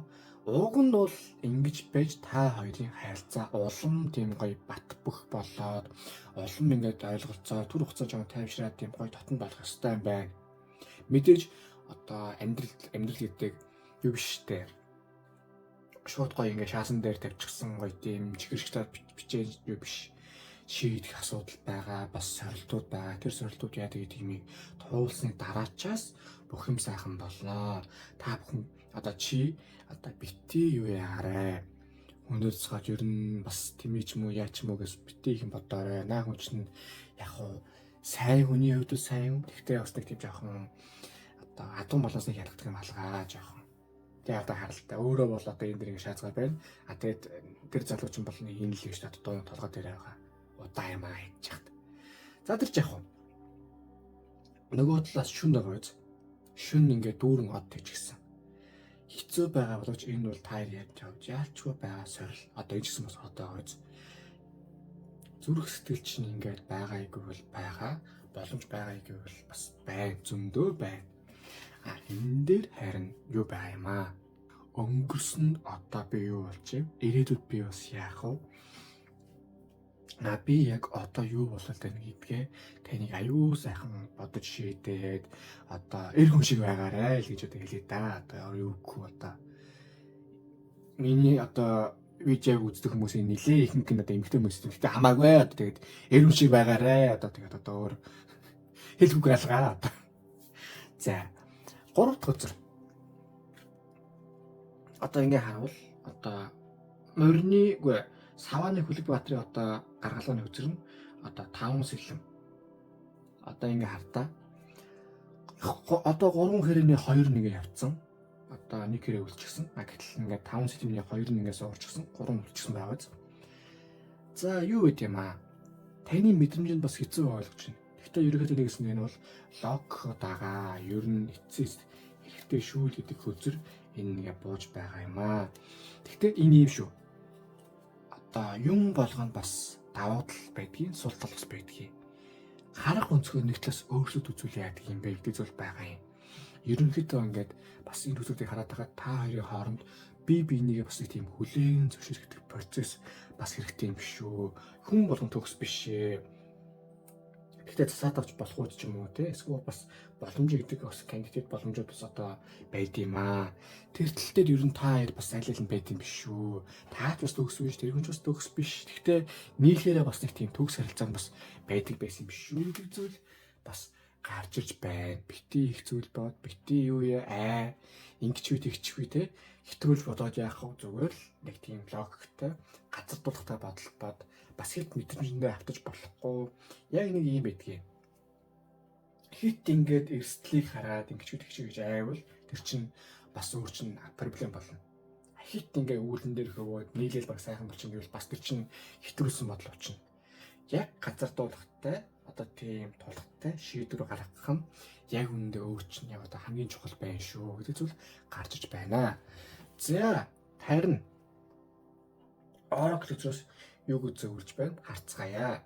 уг нь бол ингэж байж та хоёрын харилцаа улам тийм гоё бат бөх болоод улам ингээд ойлголцоо түр хугацаа жоо тайвшраад тийм гоё татан болох ёстой юм байна. Мэдээж одоо амьдрал гэдэг юу биш те. Шууд гоё ингээд шаасан дээр тавьчихсан гоё тийм чихэрчтэй бичээж юу биш. Шийдэх асуудал байгаа, бас сорилтууд байгаа. Тэр сорилтууд яадаг гэдгийг туулсны дараачаас бүх юм сайхан болноо. Та бүхэн одоо чи одоо бити юу яарэ. Өнөөс хойш ер нь бас тэмээч юм уу яач юм уу гэж бити их бодоорой. Наа хүн чинь яг хуу сайн хүний хувьд сайн. Тэгтээ бас нэг тийм жоохон одоо адуун болоос нэг ялгдаг юм алгаа жоохон. Тэгээ одоо харалтай. Өөрөө бол одоо энэ дэрийг шаазгаар байна. Тэгээд тэр залуучин бол нэг энэ л гэж одоо толгой дээр байгаа. Удаа юм хийж чад. За тэр жаах. Нөгөө талаас шүн байгаа. Шүн ингээд дүүрэн од тэгчихсэн. Хэцүү байгаа боловч энэ бол таар яаж явж яалчгүй байгаа сорил. Одоо энэ ч гэсэн бас одоо байгаа. Зүрх сэтгэл чинь ингээд байгаа гэвэл байгаа, боломж байгаа гэвэл бас байна, зөндөө байна. Энэ дээр харин юу байгаа юм аа? Өнгөрсөн одоо би юу болж юм? Ирээдүйд би бас яах вэ? Би яг одоо юу болол тань гэдгээ таныг аюу сайхан бодож шийдээд одоо эр хүн шиг байгаарай л гэж одоо хэлээ да. Одоо юу гэх одоо миний одоо видеог үздэг хүмүүсийн нилээ ихэнх нь одоо эмэгтэй хүмүүс гэхдээ хамаагүй одоо тэгээд эр хүн шиг байгаарай одоо тэгээд одоо өөр хэлбэг алгаа. За 3 дахь үзэр. Одоо ингээ харуул одоо морьныгүй савааны Хүлэгбаатарын одоо гаргалгааны үзэр нь одоо 5 сэлэм. Одоо ингээ хартаа. Одоо 3 хэрээний 2 нэгэ явцсан. Одоо нэг хэрэг үлчсэн. Гэтэл ингээ 5 сэлэмний 2 нэгээс уурчихсан. 3 үлчсэн байгааз. За юу гэд юм аа? Таны мэдрэмжинд бас хэцүү ойлгож байна. Гэхдээ ерөнхийдөө нэгсэн энэ бол лог дагаа ер нь эцэс хэрэгтэй шүү л гэдэг хөзөр энэ ингээ бууж байгаа юм аа. Гэхдээ энэ юм шүү. Одоо юм болгоно бас давуу тал байдгийн, сул тал бас байдгийн. Харах өнцгөө нэг талаас өөрчлөлт үзүүл яадаг юм бэ гэдэг зүйл байгаа юм. Ерөнхийдөө ингээд бас энэ үзүүлэлтийг хараад байгаа та хоёрын хооронд бие биенийгээ бас нэг тийм хүлээн зөвшөөрөх процесс бас хэрэгтэй юм шүү. Хүн болгон төгс биш ээ. Гэхдээ засаад авч болох уу ч юм уу те эсвэл бас боломж гэдэг бас кандидат боломжууд бас одоо байд юм аа. Тэр тал дээр ер нь та хоёр бас аль аль нь байд юм биш шүү. Таач бас төгс биш, тэр хүн ч бас төгс биш. Гэхдээ нийлхээрээ бас нэг тийм төгс харилцаа бас байдаг байсан юм биш шүү гэдэг зүйл бас гарч иж байна. Бити их зүйл бод, бити юу яа ингэч үү тэгч үү те хэтрүүлж бодоод яах вэ зүгээр л нэг тийм логиктэй газар дуулахтай бодол бод бас хэд мэдрэмжэндээ автаж болохгүй яг нэг юм байдгийг хит ингээд эрсдлийг хараад ингэч үү тэгч үү гэж айвал тэр чинь бас өөр чинь проблем болно. Хит ингээ үүлэн дээр хөвөөд нийлэл баг сайхан болчихно гэвэл бас тэр чинь хэтрүүлсэн бодол очно. Яг газар дуулахтай одоо тийм тулхтай шийдвэр гаргах нь яг үүндээ өөр чинь яг одоо хамгийн чухал байна шүү гэдэг зүйл гарч иж байна. За харин Oracle учраас юу гэж зөвлөж байна харцгаая.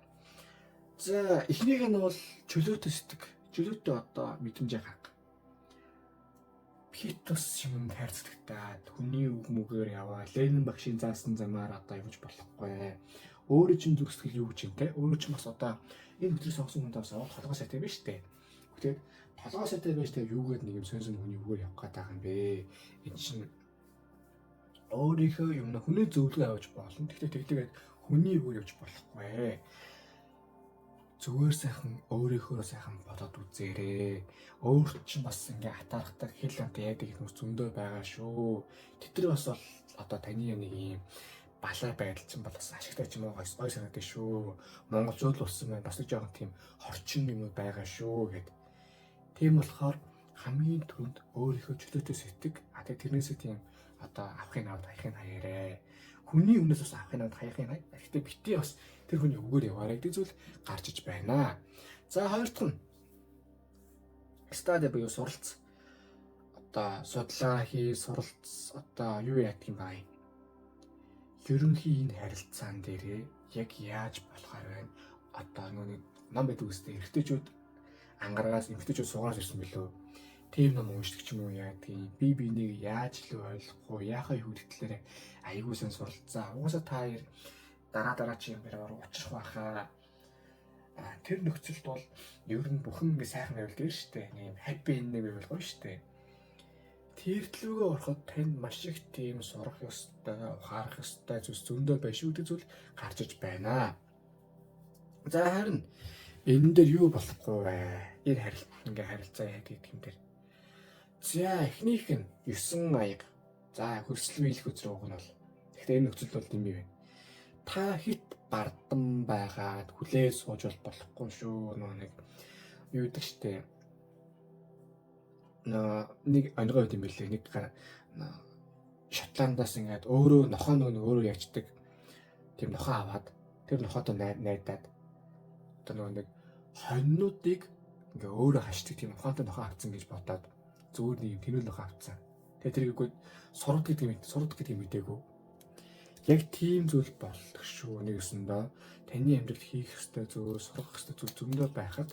За эхнийх нь бол чөлөөтэй сэтгэх, чөлөөтэй одоо мэдрэмжээ гаргах. Хит тус юмд хайрцагтаад хүний үг мүгээр яваа Ленин багшийн заасан замаар одоо явж болохгүй. Өөрөө чинь зүрх сэтгэл юу гэж юм те өөрөө чинь бас одоо энэ өдрөөс огсон хүнд авсаа толгой сайтай байж тээ. Гэхдээ толгой сайтай байж тээ юугээд нэг юм сонсон хүний үгээр явах гээд байгаа юм бэ. Энэ чинь өөрийнхөө юм хүний зөвлөгөө авч болно. Гэхдээ тэгээд хүний үгээр явж болохгүй. Зүгээр сайхан өөрийнхөө сайхан бодоод үзээрэй. Өөрт чинь бас ингээ хатаархдаг хэл амт яадаг хүмүүс зөндөө байгаа шүү. Тэд бас бол одоо таны нэг юм балай байдал чинь бол бас ашигтай ч юм уу гой санагдаж шүү. Монголчууд болсон байна. Бас нэг жоохон тийм хорчин юм байгаа шүү гэд. Тийм болохоор хамгийн түрүүнд өөрийнхөө чөлөөтэй сэтг. Тэгээд тэрнээсээ тийм одоо авахын авд хаяхын хаяарэ. Хүний өмнөөс бас авахын авд хаяхын хай. Гэхдээ бити бас тэр хүний үгээр яваарай гэдэг зүйл гарч иж байна. За хоёр дахь нь стади буюу суралц. Одоо судлаа хий, суралц одоо юу яадаг юм бай. Ерөнхий энэ харилцаан дээрээ яг яаж болохоор байна. Одоо нэг ном байдаг үстэй эргэжтэйчүүд ангарагаас эмгтэйчүүд суугаад ирсэн билүү. Тийм ном уншдаг ч юм уу яадаг юм. Би бинийг яаж л ойлгохгүй, яахаа юу гэхлээр айгуу сан суралцаа. Угаасаа та хоёр дараа чи юм бэрээр уучрах байхаа. Тэр нөхцөлд бол ер нь бүхэн ингэ сайхан байвал дээр штэ. Нэг юм happy ending байвал гоё штэ. Тэр төлөвөө ороход танд маш их тийм сурах ёстой, ухаарах ёстой зүйлс зөндөө байна шүү гэдэг зүйл гарч иж байна. За харин энэ дээр юу болохгүй вэ? Энэ харилцаа яа гэдэг юм дээр. За эхнийх нь 9 маяг. За хөрсөл биелэх үзрэг уг нь бол. Гэхдээ энэ нөхцөл бол юм байна. Та хит бардам байгаад хүлээж сууж болохгүй шүү. Нэг юу гэдэг штэ. Нэг онгой байт юм билээ. Нэг Шотландаас ингээд өөрөө нохоо өөрөө ячдаг. Тийм нохоо аваад тэр нохотой найдаад одоо нэг хоньнуудыг ингээ өөрөө хашдаг тийм нохоотой нохоо авцсан гэж бодоод зүгээр нэг тэнүүл нохоо авцсан. Тэгээ тэрийггүй сурд гэдэг юм мэдээгүй. Яг тийм зүйл болдог шүү. Нэгсэндээ таны амьдралд хийх ёстой зүйл, сурах ёстой зүйл зөндөө байхад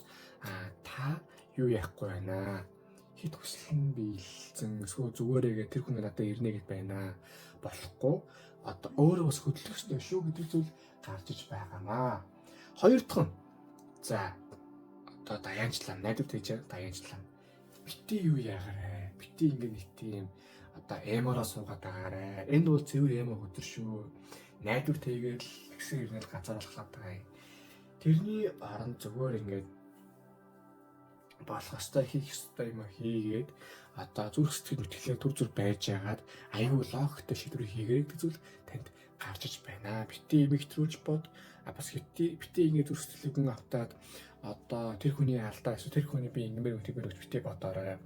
та юу яахгүй байна. Хит хүслэн биелсэн эсвэл зүгээрээ тэр хүн надад ирнэ гэд байна. Болохгүй. Одоо өөрөө бас хөдлөх ёстой шүү гэдэг зүйл гарч иж байгаамаа. Хоёр дахь нь за одоо даяанчлаа, найдвар тийж даяанчлаа. Бити юу яагараа. Бити ингээ нэг тийм одоо эмороо суугаад байгаарэ. Энд бол цэвэр эмо өдөр шүү. Найдвар тэйгээл гисэн ирнэл ганцаар алхаад байгаа юм. Тэрний оронд зүгээр ингээд болох ёстой хийх ёстой юм хийгээд одоо зүрх сэтгэл мэтгэлээ төр зүр байж яагаад аюу логиктэй шийдвэр хийгээд гэдэг зүйл танд гарч иж байна. Бити эмэгтрүүлж бод бас бити ингээд зүрх сэтгэлээ автаад одоо тэр хүний алдаа эсвэл тэр хүний би ингэмэр үтгмэр бити бодоорой.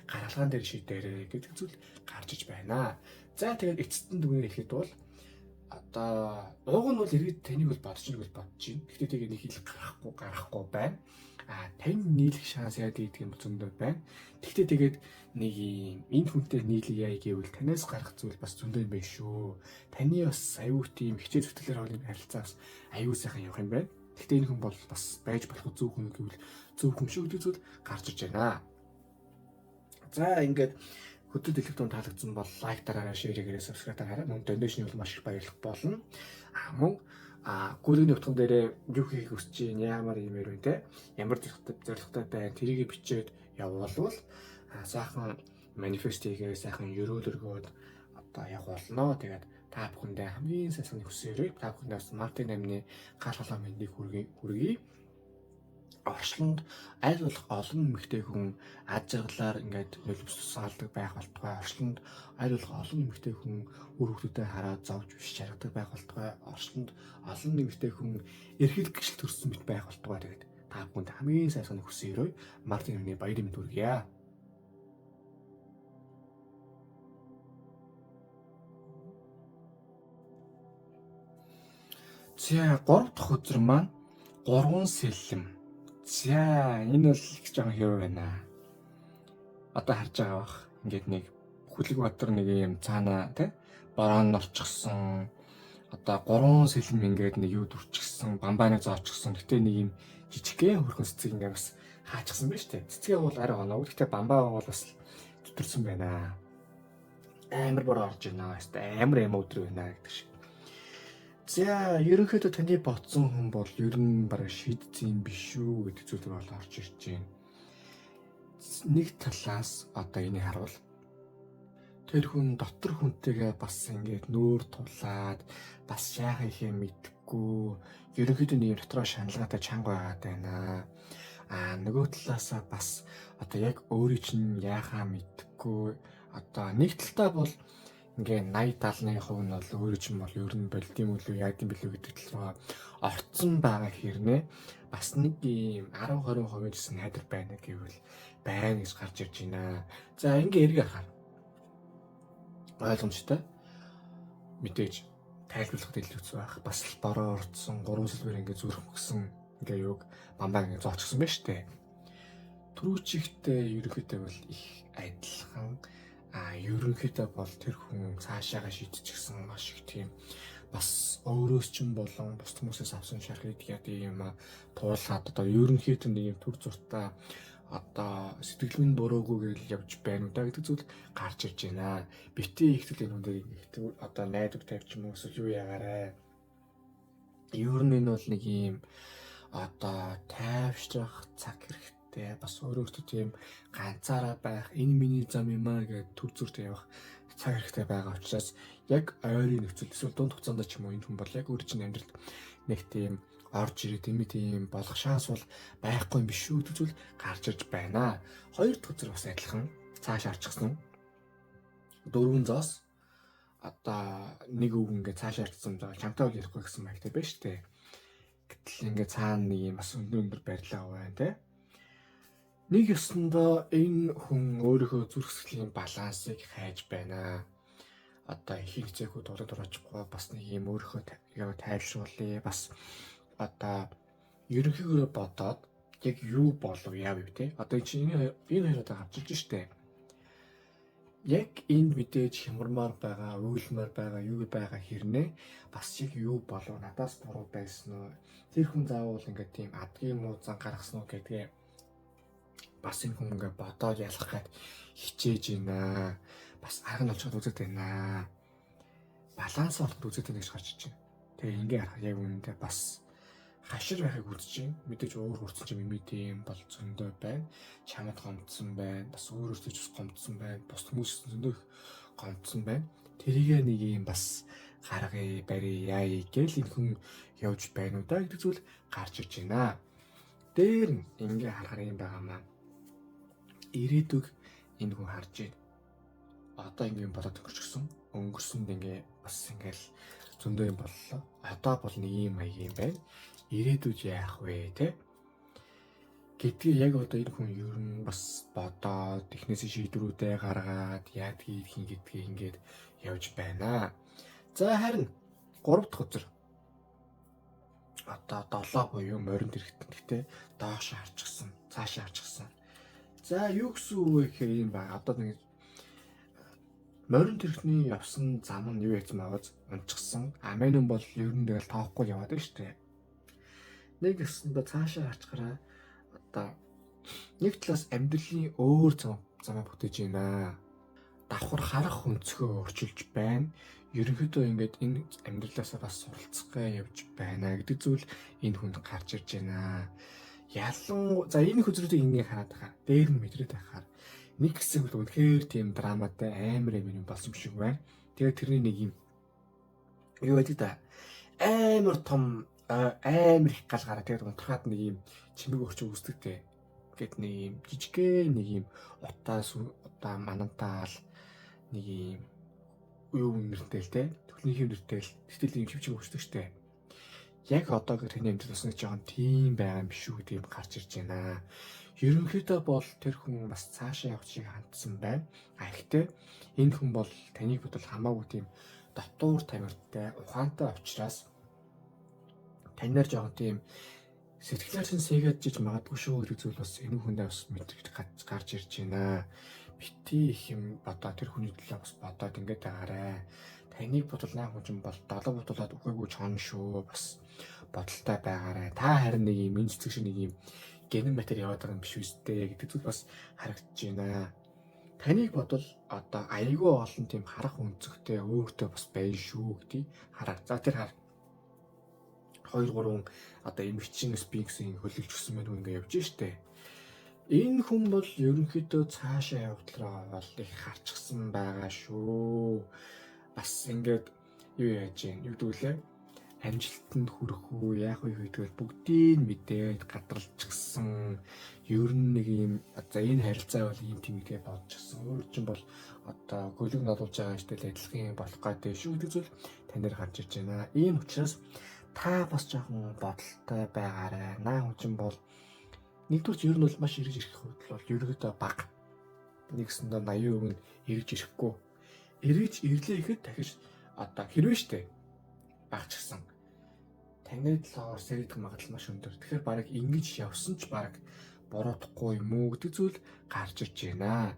Гаргалгаан дээр шийдээрэй гэдэг зүйл гарч иж байна. За тэгээд эцэстэн дүгээр ихэд бол одоо ууг нь бол иргэд таныг бол бодож байна. Гэхдээ тэгээ нэг хил гарахгүй байна. Тань нийлэх шанс яа гэдэг юм зөндөө байна. Гэхдээ тэгээд нэг юм энэ хүнтэй нийлъя гэвэл танаас гарах зүйл бас зөндөө юм байна шүү. Таны бас аюу тийм хичээл зүтгэлээр хоолны харилцаас аюу сайхан явах юм байна. Гэхдээ энэ хүн бол бас байж болох зөв хүн гэвэл зөв хүн шүү гэдэг зүйл гарч иж байна. За ингээд хөдөө дэлгэвтэн таалагдсан бол лайк дараарай, шеэр хийгээрэй, сабскрайб дараарай. Мөн донешны бол маш их баярлах болно. Мөн гүргэний утган дээрээ юу хийх хүсэж байна, ямар юм ярив те. Ямар зорилготой байна, тэрийг бичээд явуулвал сайхан манифест хийгээ, сайхан ерөөлөргөөд одоо явах болно. Тэгээд та бүхэндээ хамгийн сайн саныг хүсээрэй. Та бүхэндээ Мартин амны гал халуун мэндийг хүргэе. Орчлонд аль болох олон эмэгтэй хүн ад жаргалаар ингээд нөлөөс тусгаалдаг байх болтугай. Орчлонд аль болох олон эмэгтэй хүн үр хүүхдүүдэд хараад зовж биш чаргадаг байх болтугай. Орчлонд олон эмэгтэй хүн эрхэл гიშл төрсөн мэт байх болтугай. Тэгээд та бүхэнд хамгийн сайхан хүсэн өрөө Мартин хүний баярын мэнд хүргье. За 3 дахь өдөр маань 3 сэлэм. За энэ бол их жоохон хэв байна. Одоо харж байгаа бах. Ингээд нэг Хүлэгбаатар нэг юм цаана тий борон орчихсон. Одоо 3 сэлэм ингээд нэг юу дүрчихсэн, бамбаныг зоочсон. Гэтэ нэг юм жижигхэн хөрхөн цэцэг ингээд бас хаачихсан байна шүү дээ. Цэцгээ бол арай гоноо. Гэтэ бамбаа бол бас зүтэрсэн байна. Амар бороо орж байна. Амар юм өдөр байна гэдэг шиг. За ерөнхийдөө таны бодсон хүн бол ер нь бараг шийдсэн биш үү гэдэг зүйл бол орж ирж байна. Нэг талаас одоо энийг харуул. Тэр хүн дотор хүнтэйгээ бас ингээд нүүр тулаад бас яах ихээ мэдгүй ерөнхийдөө нэг дотроо шаналгаатай чанга байгаад байна. Нөгөө талаасаа бас одоо яг өөрийн чинь яахаа мэдгүй одоо нэг талтаа бол ингээ 80-70% нь бол өөрөө ч юм бол ер нь болдсон мөлөө яадсан билүү гэдэг талаа орцсон байгаа хэрнээ бас нэг ийм 10-20% гэсэн найдар байна гэвэл байна гэж гарч ирж байна. За ингээ эргээ харахаар ойлгомжтой мэдээж тайлбарлахад илүү хэцүү байх. Бас л бороо орцсон 3 сэлбэр ингээ зүрх мөксөн ингээ юг бамбаа ингээ зоочсон байна штэ. Түрүүчигтэй ерөнхийдөө бол их адилхан. Ерөнхийдөө бол тэр хүн цаашаага шийдчихсэн маш их тийм бас өөрөөс ч юм болон бус хүмүүсээс авсан шархыг тийм туулаад одоо ерөнхийдөө нэг юм төр зуртаа одоо сэтгэл минь буруугүй гэж явж байна уу да гэдэг зүйл гарч ирж байна. Битээ их зүйл энэ хүндээ одоо найдвар тавьч юм уу эсвэл юу ягаарэ. Ер нь энэ бол нэг юм одоо тайвшрах цаг хэрэгтэй. Бас өөрөөсөө тийм ганцаараа байх энэ миний зам юм аа гэж төр зүрт явах цаг хэрэгтэй байгаа учраас яг ойрын нөхцөл эсвэл дунд хугацаанд ч юм уу энэ хүн бол яг өөр чинь амьдралд нэг тийм орж ирээд тийм болох шанс бол байхгүй юм биш үү гэж гарч ирж байна. Хоёр дахь үзэр бас адилхан цааш арчихсан. 4 зоос одоо нэг үг ингээ цааш арчсан даа чамтай үл ярихгүй гэсэн маягтай байна шүү дээ. Гэтэл ингээ цаана нэг юм бас өндөр барилаа байна те. Нэг ёсондоо энэ хүн өөрийнхөө зүрх сэтгэлийн балансыг хайж байна. Одоо их хэцээгүүд дураад орчихгүй бас нэг юм өөрийнхөө яг тайлшруулъя. Бас одоо ерөнхийдөө бодоод яг юу болов яав юу те. Одоо энэ хоёр одоо гарч ирж штэ. Яг энд мэдээж хямармаар байгаа, уйлмаар байгаа, юу байгаа хэрнээ бас яг юу болов надаас буруу байсан уу? Тэр хүн заавал ингээ тийм адгийн мууцан гаргасан уу гэдгээ бас энэ хүн ингээ бодоод ялах гээд хичээж байна. Бас арга нь олцоход үзэж байна. Баланс олоход үзэж байна гэж гарч иж байна. Тэгээ ингээ харах яг үнэндээ бас хашир байхыг үзэж байна. Мэдээж өөр хурцсан ч юм ийм бол зөндөө байна. Чамд гомдсон байна. Бас өөрөөсөө ч бас гомдсон байна. Бус хүмүүс зөндөө гомдсон байна. Тэрийгээ нэг юм бас гаргая, барья яа гэл энэ хүн явж байна уу да гэдэг зүйл гарч иж байна. Дээр нь ингээ харахаар юм байгаамаа. Ирээдүг энэ хүн харж байна. Одоо ингээ болоод өнгөрчихсөн. Өнгөрсөнд ингээ бас ингээл зөндөө юм боллоо. Одоо бол нэг юм аяг юм байна. Ирээдүйд яах вэ те? Гэдгийг яг одоо энэ хүн ер нь бас бодоод технээс шийдвэрүүдээ гаргаад яадгийг хин гэдгийг ингээд явж байна. За харин 3 дахь үзэр. Одоо 7 буюу морин тэрэгтэй доош харчихсан, цаашаа харчихсан. За юу гэсэн үг вэ гэхээр юм байна. Одоо нэг морин тэрэгний явсан зам нь юу яцсан байгааз унчихсан. Амэн бол ер нь тэгэл тоохгүй яваад байна шүү дээ. Нэг гэсэндээ цаашаа харчгараа одоо нэг талаас амьдралын өөр замаа бүтээж байна. Давхар харах өнцгөө өөрчилж байна. Ерөнхийдөө ингээд энэ амьдралаасаа бас суралцгаа явж байна гэдэг зүйл энэ хүнд гарч ирж байна. За энэ хүзрүүдийг ингээ хараад байгаа. Дээр нь мэдрээд байхаар нэг хэсэг бол үнэхээр тийм драматай амар юм болсон шиг байна. Тэгээд тэрний нэг юм юу гэдэг та амар том амар их гал гараа тэгээд унтрахад нэг юм чимэг өрчөө үүсдэгтэй. Гэт нэг юм жижигхэн нэг юм утаа манантаал нэг юм юу нэртэй л те төлнийх юм нэртэй л гэтэл юм чимчиг өсдөг штэ. Яг одоогийн таны амьдрал бас нэг жоохон тийм байгаа юм биш үү гэдэг юм гарч ирж байна. Ерөнхийдөө бол тэр хүн бас цаашаа явах шиг хандсан байна. Гэхдээ энэ хүн бол таныг бодвол хамаагүй тийм дотуур тамиртай, ухаантай учраас танаар жоохон тийм сэтгэлээр чинь сэгээд жиж магадгүй шүү гэдэг зүйл бас энэ хүндээ бас мэдэрч гарч ирж байна. Бити их юм бодоо тэр хүний төлөө бас бодоод ингээд байгаарэ. Таныг бодвол наа хүн чинь бол 70 бодуулаад үхээгүй чон шүү. Бас бодолтой байгаарэ. Та харин нэг юм энэ цэцэг шиг нэг юм генэн матер яваад байгаа юм биш үстэй гэдэг зүйл бас харагдаж байна. Таныг бодвол одоо аягүй олон тийм харах өнцгтэй өөртөө бас байна шүү гэдгийг хараа. За тэр хар 2 3 одоо эмгчин спинксийн хөлөгч гэсэн мэн ингээ явж штэ. Энэ хүн бол ерөнхийдөө цаашаа явдлаа бол их харчихсан байгаа шүү. Бас ингээд юу яаж юм юу гэдүүлээ амжилтанд хүрэх үү яах вэ гэдгээр бүгдийг мэдээд гадралчихсан. Ер нь нэг юм за энэ харилцаа бол ийм тийм гэдгээ бодчихсон. Өөр чинь бол одоо гөлөг нолуулж байгаа штэ л адилхан болох гэдэг шүү гэдэг зүйл танаар гарч ирж байна. Ийм учраас та бас жоохон бодолтой байгаарай. Наа хүн чинь бол нэгдүгээр ер нь бол маш эргэж ирэх хувьд бол ерөөдөө бага. Нэгсэндээ 80% нь эргэж ирэхгүй. Эргэж ирлээ ихэд дахиж одоо хэрвээ штэ багчсан. Таны талаар сэргийдэх магадлал маш өндөр. Тэгэхээр баг ингэж явсан ч баг буруудахгүй юм уу гэдэг зүйл гарч ирж байна.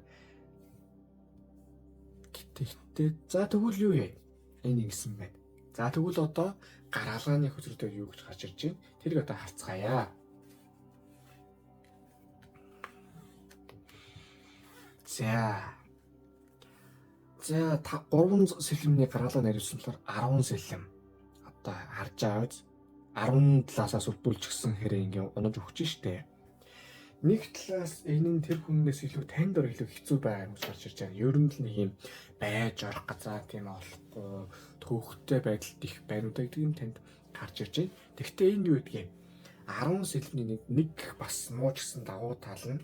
Гэхдээ за тэгвэл юу вэ? Энэ ингэсэн байна. За тэгвэл одоо гаргалгааны хөзрөдөө юу гэж гарч ирж байна? Тэрийг одоо харцгаая. За 3 сэлмний гаргалгаа наривсан болохоор 10 сэлэм одоо харж аваад 17-аас үлдүүлчихсэн хэрэг ингээ унаж өгч штэ. Нэг талаас энэ нь тэр хүнээс илүү танд ор илүү хэцүү байгаа юм гарч ирж байгаа. Ер нь л нэг юм байж орох газар тийм олохгүй төвхтэй байдалд их байна уу гэдэг юм танд гарч ирж байна. Гэхдээ энд юу гэдгийг 10 сэлмний нэг бас мууч гэсэн давуу тал нь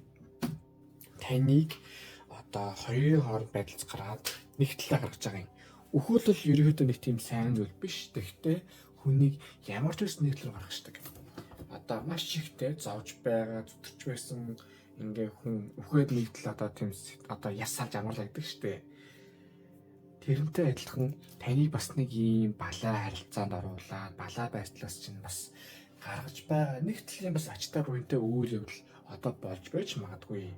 таныг одоо хоёрын хооронд байдалц гараад нэг талаа гаргаж байгаа юм. Өхөөлөл ерөөхдөө нэг тийм сайн зүйл биш. Тэгвэл хүнийг ямар ч үс нэг талаар гаргаждаг. Одоо маш ихтэй зовж байгаа, зүтэрч байсан ингээ хүн өхөөд нэг тал одоо тийм одоо ясалж амарлагддаг штэ. Тэрнтэй адилхан таныг бас нэг ийм балаа харилцаанд оруулаад балаа байдлаас чинь бас гаргаж байгаа нэг талын бас ачтай буйнтай үйл явдал одоо болж байж магадгүй.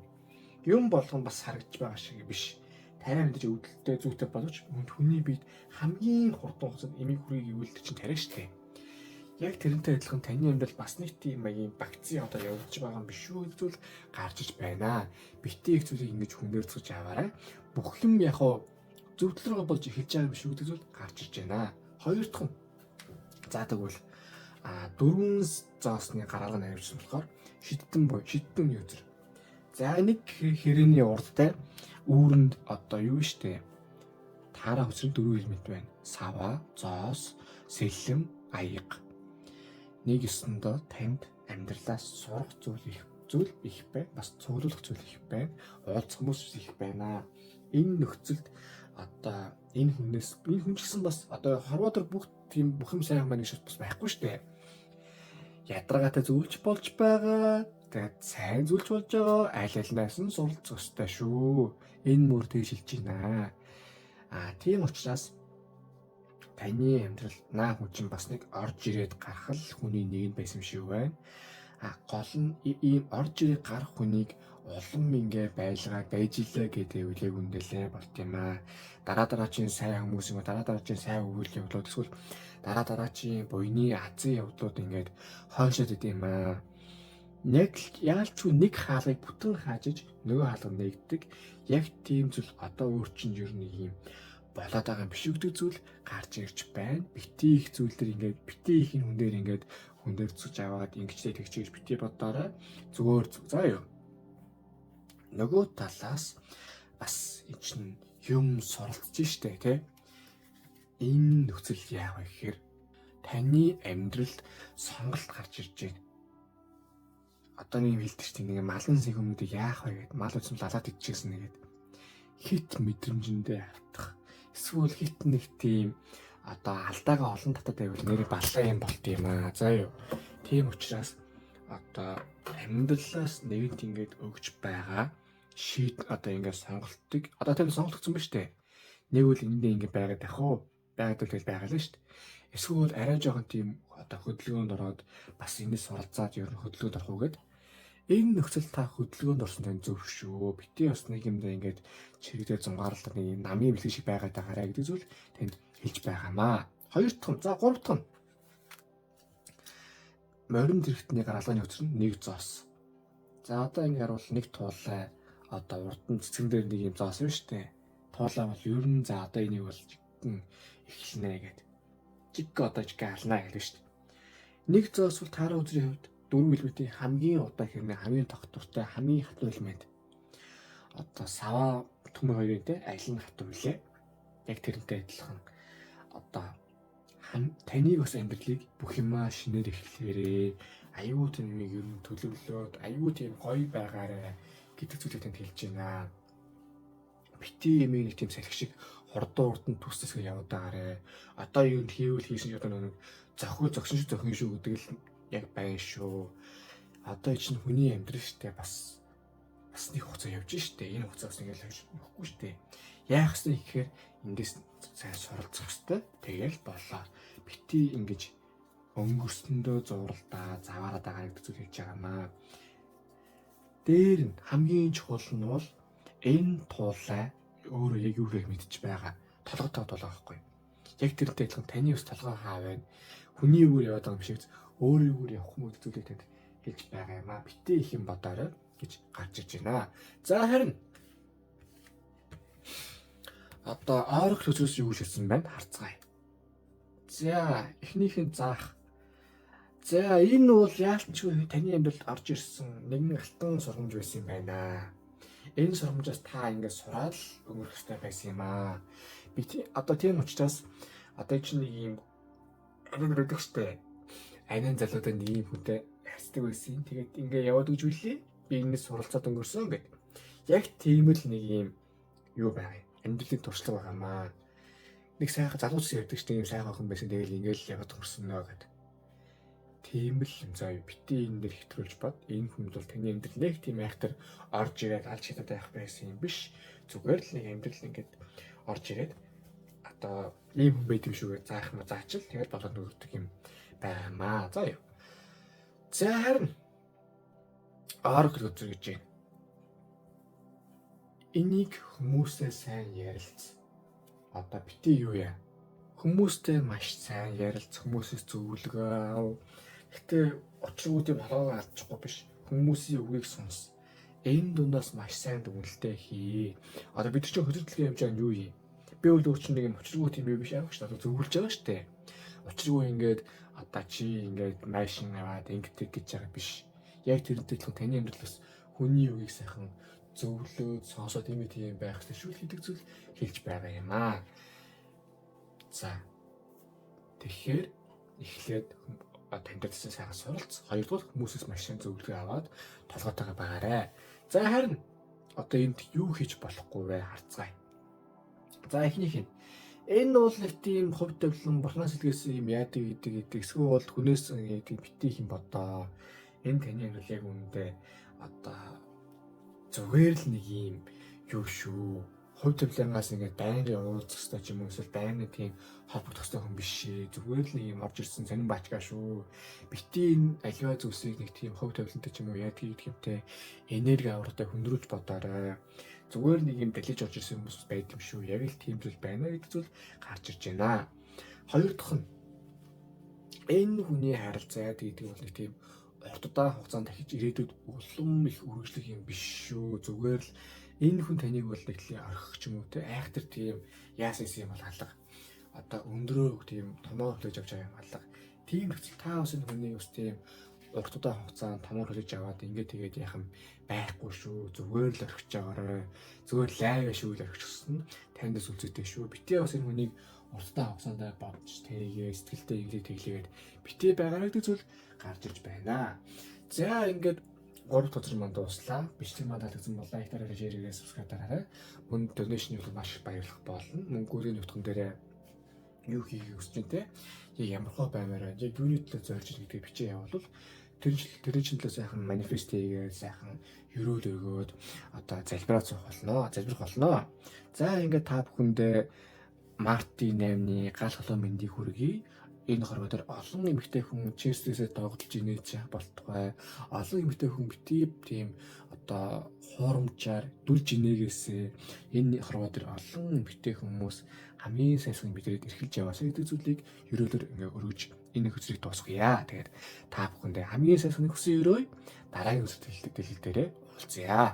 Юм болгон бас харагдж байгаа шиг биш. Тариа мэдээж өвдөлттэй зүйтэй боловч хүний биед хамгийн хурдан хугацаанд эмийн хүрийг ивүүлдэг чинь тариа штэ. Яг тэрнтэй адилхан таны амьдрал бас нэг тийм маягийн вакцины одоо явуулж байгаа юм биш үү зүйл гарч иж байна. Бити их зүйлийг ингэж хүнээр цуж аваарай. Бүх юм яг хоо зөвдлөрөө болж эхэлж байгаа юм биш үү гэдэг зүйл гарч ирж байна. Хоёр дахь нь за тэгвэл 4 заосны гаргалгаа навьжсан болохоор шиддэн юузэр. За нэг хэрээний урдтай үүрэнд одоо юу штэ таараа хүсрэг 4 элемент байна. Сава, зоос, сэлэм, аяга. Нэг ёсондоо танд амьдралаас сурах зүйл их байна. Бас цуглуулах зүйл их байна. Уулзах хүмүүс их байна. Энэ нөхцөлд одоо энэ хүн ч гэсэн бас одоо хорвоодор бүх юм сайн маань гэж бас байхгүй штэ. Ядаргаатай зөвлөж болж байгаа. Тэгээд сайн зүйлж болж байгаа. Аль-алнаас нь суралцах ёстой шүү. Энэ мөр тэгж хэлж байна. Тийм учраас таны амьдрал наа хүн чинь бас нэг орж ирээд гарах л хүний нэг нь байсан шиг байна. Гол нь ийм орж ирээд гарах хүнийг улам ингээ байлгаа байжилаа гэдэг үлээг үндэлээ болт юм аа. Дараагийн сайн хүмүүс юм дараагийн сайн үйл явдлууд эсвэл дараагийн буйны азийн явдлууд ингээд хойшоод идэм юм аа. Яг яалчгүй нэг хаалгыг бүтэн хаажиж нөгөө хаалга нэгдэг. Яг тийм зүйл одоо өөр чинь ер нь юм болоод байгаа юм биш үү зүйл гарч ирж байна. Бити их зүйлдер ингээд бити их хүнээр ингээд хүнээр цуж аваад ингэжтэй тэгчээж бити бодоорой. Зүгээр заа юу. Нөгөө талаас бас энэ чинь юм суралцж штэ тий. Энэ нөхцөл яах вэ гэхээр таны амьдралд сонголт гарч ирж байна. Одоо нэг хэлдэг чинь нэг малын сэгмүүдийг яах вэ гэд мал үзм лалаад идчихсэн нэгэд хит мэдрэмжэндээ автах. Эсвэл хит нэг тийм одоо алдаага олон татад байвал нэрээ баллаа юм болт юм аа. За юу. Тийм учраас одоо амьдралаас нэгэнт ингэж өгч байгаа одоо ингэ сонголтыг одоо тэр сонголт өгсөн ба штэ. Нэг үл эндээ ингэ байгаад ах уу. Байгаад л байгаа л штэ. Эсвэл арай жоохон тийм одоо хөдөлгөөнд ороод бас энэс суралцаад ер нь хөдөлгөөнд орох уу гэд энэ нөхцөл та хөдөлгөөнд орсон тань зөв шүү. Битээ бас нэг юмдаа ингэж чирэгдээ зунгаарлах нэг намын бэлэг шиг байгаад байгаарэ гэдэг зүйл танд хэлж байгаамаа. Хоёр дахь нь за гурав дахь нь морин зэрэгтний гаргалгааны өчр нь нэг зоос. За одоо ингэ харуул нэг туулай одоо урд нь цэцгэн дээр нэг юм зоос юм штэ. Туулай бол ер нь за одоо энийг бол эхлэнэ гэд. Жиг одоо жиг алнаа гэдэг штэ. Нэг зоос бол таараа үзрийн хувьд 4 мм-ийн хамгийн удаа хэрнээ хамгийн тогтвортой хамгийн хатуу элемент. Одоо саваа төмөр хоёрын те аль нь хатуу вүлээ. Яг тэрнтэй адилхан. Одоо таныг бас амьдралыг бүх юмаа шинээр эхлэхээрээ аюу тэмийг ер нь төлөвлөөд аюу тийм гоё байгаарэ гэдэг зүйлийг танд хэлж байна. Бити эмийг нэг тийм салхи шиг хордоо урд нь төсөсгөө яваад байгаарэ. Одоо юу хийвэл хийсэн одоо нэг зохион шүү гэдэг л яг байна шүү. Одоо чинь хүний амьдрал штэ бас нэг хугацаа явж штэ. Энэ хугацаас ингээл хавж нөхгүй штэ. Яах вэ гэхээр ингээс сайн суралцах штэ. Тэгэл болоо. Бити ингэж өнгөрсөндөө зуралдаа заваараа дагаа гэдэг зүйл хэлж байгаамаа. Дээр нь хамгийн чухал нь бол энэ туулай өөрөө яг юу гэж мэдчих байгаа. Толгойтой тулаа байхгүй. Яг тэрнтэй адилхан таны ус толгой хаа байна. Хүний үгээр яваад байгаа юм шиг өөрөө үгээр явах юм гэдэг зүйлийг танд хэлж байгаа юм аа. Битээ их юм бодоорой гэж гарч иж байна. За харин одоо ойрох төсөөс юу шилсэн байна харцгаая. За эхнийх нь заах. За энэ бол яалтчгүй таны амьдралд орж ирсэн нэгэн алтан сургамж байсан юм байна. Энэ сургамжаас та ингээд сураад өнгөрөх хэрэгтэй байсан юм аа. Би одоо тийм учраас одоо чинь нэг юм анин рүү штэ. Анин залуудаа нэг юм хүнтэй харцдаг байсан. Тэгээд ингээд яваад гэж үлээ. Би энэс суралцаад өнгөрсөн гэд. Яг тийм л нэг юм юу байгаа юм. Амьдралын туршлага байгаамаа. Нэг сайхан залууч явдаг ч тийм сайхан охин байсан. Тэгэл ингээл яваад өнгөрсөн нөө гэд. Тийм л юм заа юу. Бити энэ дэр хэтрүүлж бод. Энэ хүн бол таны амьдрал нэг тийм айхтар орж ирээд алж хятад байх байсан юм биш. Зүгээр л нэг амьдрал ингээд орж ирээд одоо ийм хүн байт юм шүүгээ заах юм заачил тэгээд болоод нөгөөдөг юм байгаамаа. За юу. За харин арга үзэр гэж байна. Энийг хүмүүсээ сайн ярилц. Одоо бити юу яа? Хүмүүстэй маш сайн ярилц, хүмүүсээс зөвлөгөө. Гэтэ учиргүй тийм холгоо алдчихгүй биш. Хүмүүсийн үгийг сонс. Энэ дундаас маш сайн дүгнэлтээ хий. Одоо бид чинь хөдөлгөөний явж байгаа нь юу юм? Би бол өөрчн нэг юм учиргүй тийм биш аах шүү дээ. Зөвлөж байгаа шүү дээ. Учиргүй ингээд одоо чи ингээд машин аваад ингээд гэж байгаа биш. Яг тэрнтэй адилхан таны амьдралаас хүний үгийг сайхан зөвлөөд сонсоод юм байх хэрэгтэй шүү гэдэг зүйл хэлж байгаа юм аа. За. Тэгэхээр эхлээд таньдсан сайхан суралц. Хоёрдугаар хүмүүсээс маш сайн зөвлөгөө аваад толгойтойгоо байгаарэ. За харин одоо энд юу хийж болохгүй вэ харцгаая. За эхнийх нь энэ бол нэг тийм хувь тавилан бурхнаас илгээсэн юм яадаг гэдэг эсвэл бол хүнээс гэдэг битгий юм бодоо. Энэ таны амьдрал яг үүндээ одоо зүгээр л нэг юм юу шүү. Хувь тавилангаас ингээд байнгын уулзах хэрэгтэй ч юм уу эсвэл байнгын тийм холбогдох хэрэгтэй хүн биш шээ. Зүгээр л нэг юм орж ирсэн сонин баачгаа шүү. Бити энэ аливаа зүйлсийг нэг тийм хувь тавилантай ч юм уу яадаг гэдэг юмтэй энерги аврагтай хөндрүүлж бодоорой. Зүгээр нэг юм далиж орж ирсэн хүмүүс байд юм шүү. Яг л тийм зүйл байна гэдэг зүйл гарч ирж байна. Хоёр дахь нь энэ хүний харилцаа гэдэг бол нэг тийм урт удаан хугацаанд дахиж ирээдүйд улам их үргэлжлэх юм биш шүү. Зүгээр л энэ хүн таныг бол нэг тийм орхих ч юм уу те айхтар тийм яасан юм бол алга. Одоо өндрөө тийм томоо хүлээж авч байгаа юм алга. Тийм хэвчээ та бас энэ хүний ус тийм урт удаан хугацаанд томоо хүлээж аваад ингээд тэгээд яах юм байхгүй шүү. Зүгээр л орхиж байгаарай. Зүгээр лайв шүү л орхичихсан. Таньдас үлзээтэй шүү. Битээ бас энэ хүнийг урттай хугацаанд бодож тэрийг сэтгэлдээ ингээд тэглээд битээ байгаа гэдэг зүйл гарч ирж байна. За ингээд 3 газар манд дуслаа. Бичлэг манд таалагдсан бол лайк дараарай, шеэр хийгээ, сабскрайб дараарай. Мөн донешны бол маш их баярлах болно. Мөн гүрийн нутган дээр юу хийхийг хүсэж байна те. Яг ямархай баймаараа яг юуны төлөө зорж ил гэдгийг бичээ явуул. Тэр чинь төлөө сайхан манифест хийгээд сайхан өрөөл өргөөд одоо залбираа цуух залбирах болно. За ингээд та бүхэндээ Мартин 8-ны гал халуун мэндийг хүргэе. Энэ хорвоо олон эмэгтэй хүн Челсиэсээ тоглож инээж болтугай. Олон эмэгтэй хүн битий тийм одоо хуурамчаар дүр жинээгээсээ энэ хорвоо олон эмэгтэй хүмүүс хамгийн сайхан бидрээд эрхэлж яваасаа гэдэг зүйлийг ерөөлөөр ингээ өргөж энэ хөзрийг дуусгая. Тэгээд та бүхэндээ хамгийн сайхан хүсэн өрөө дараагийн өсөлт дэлхийд дээрээ уулзъя.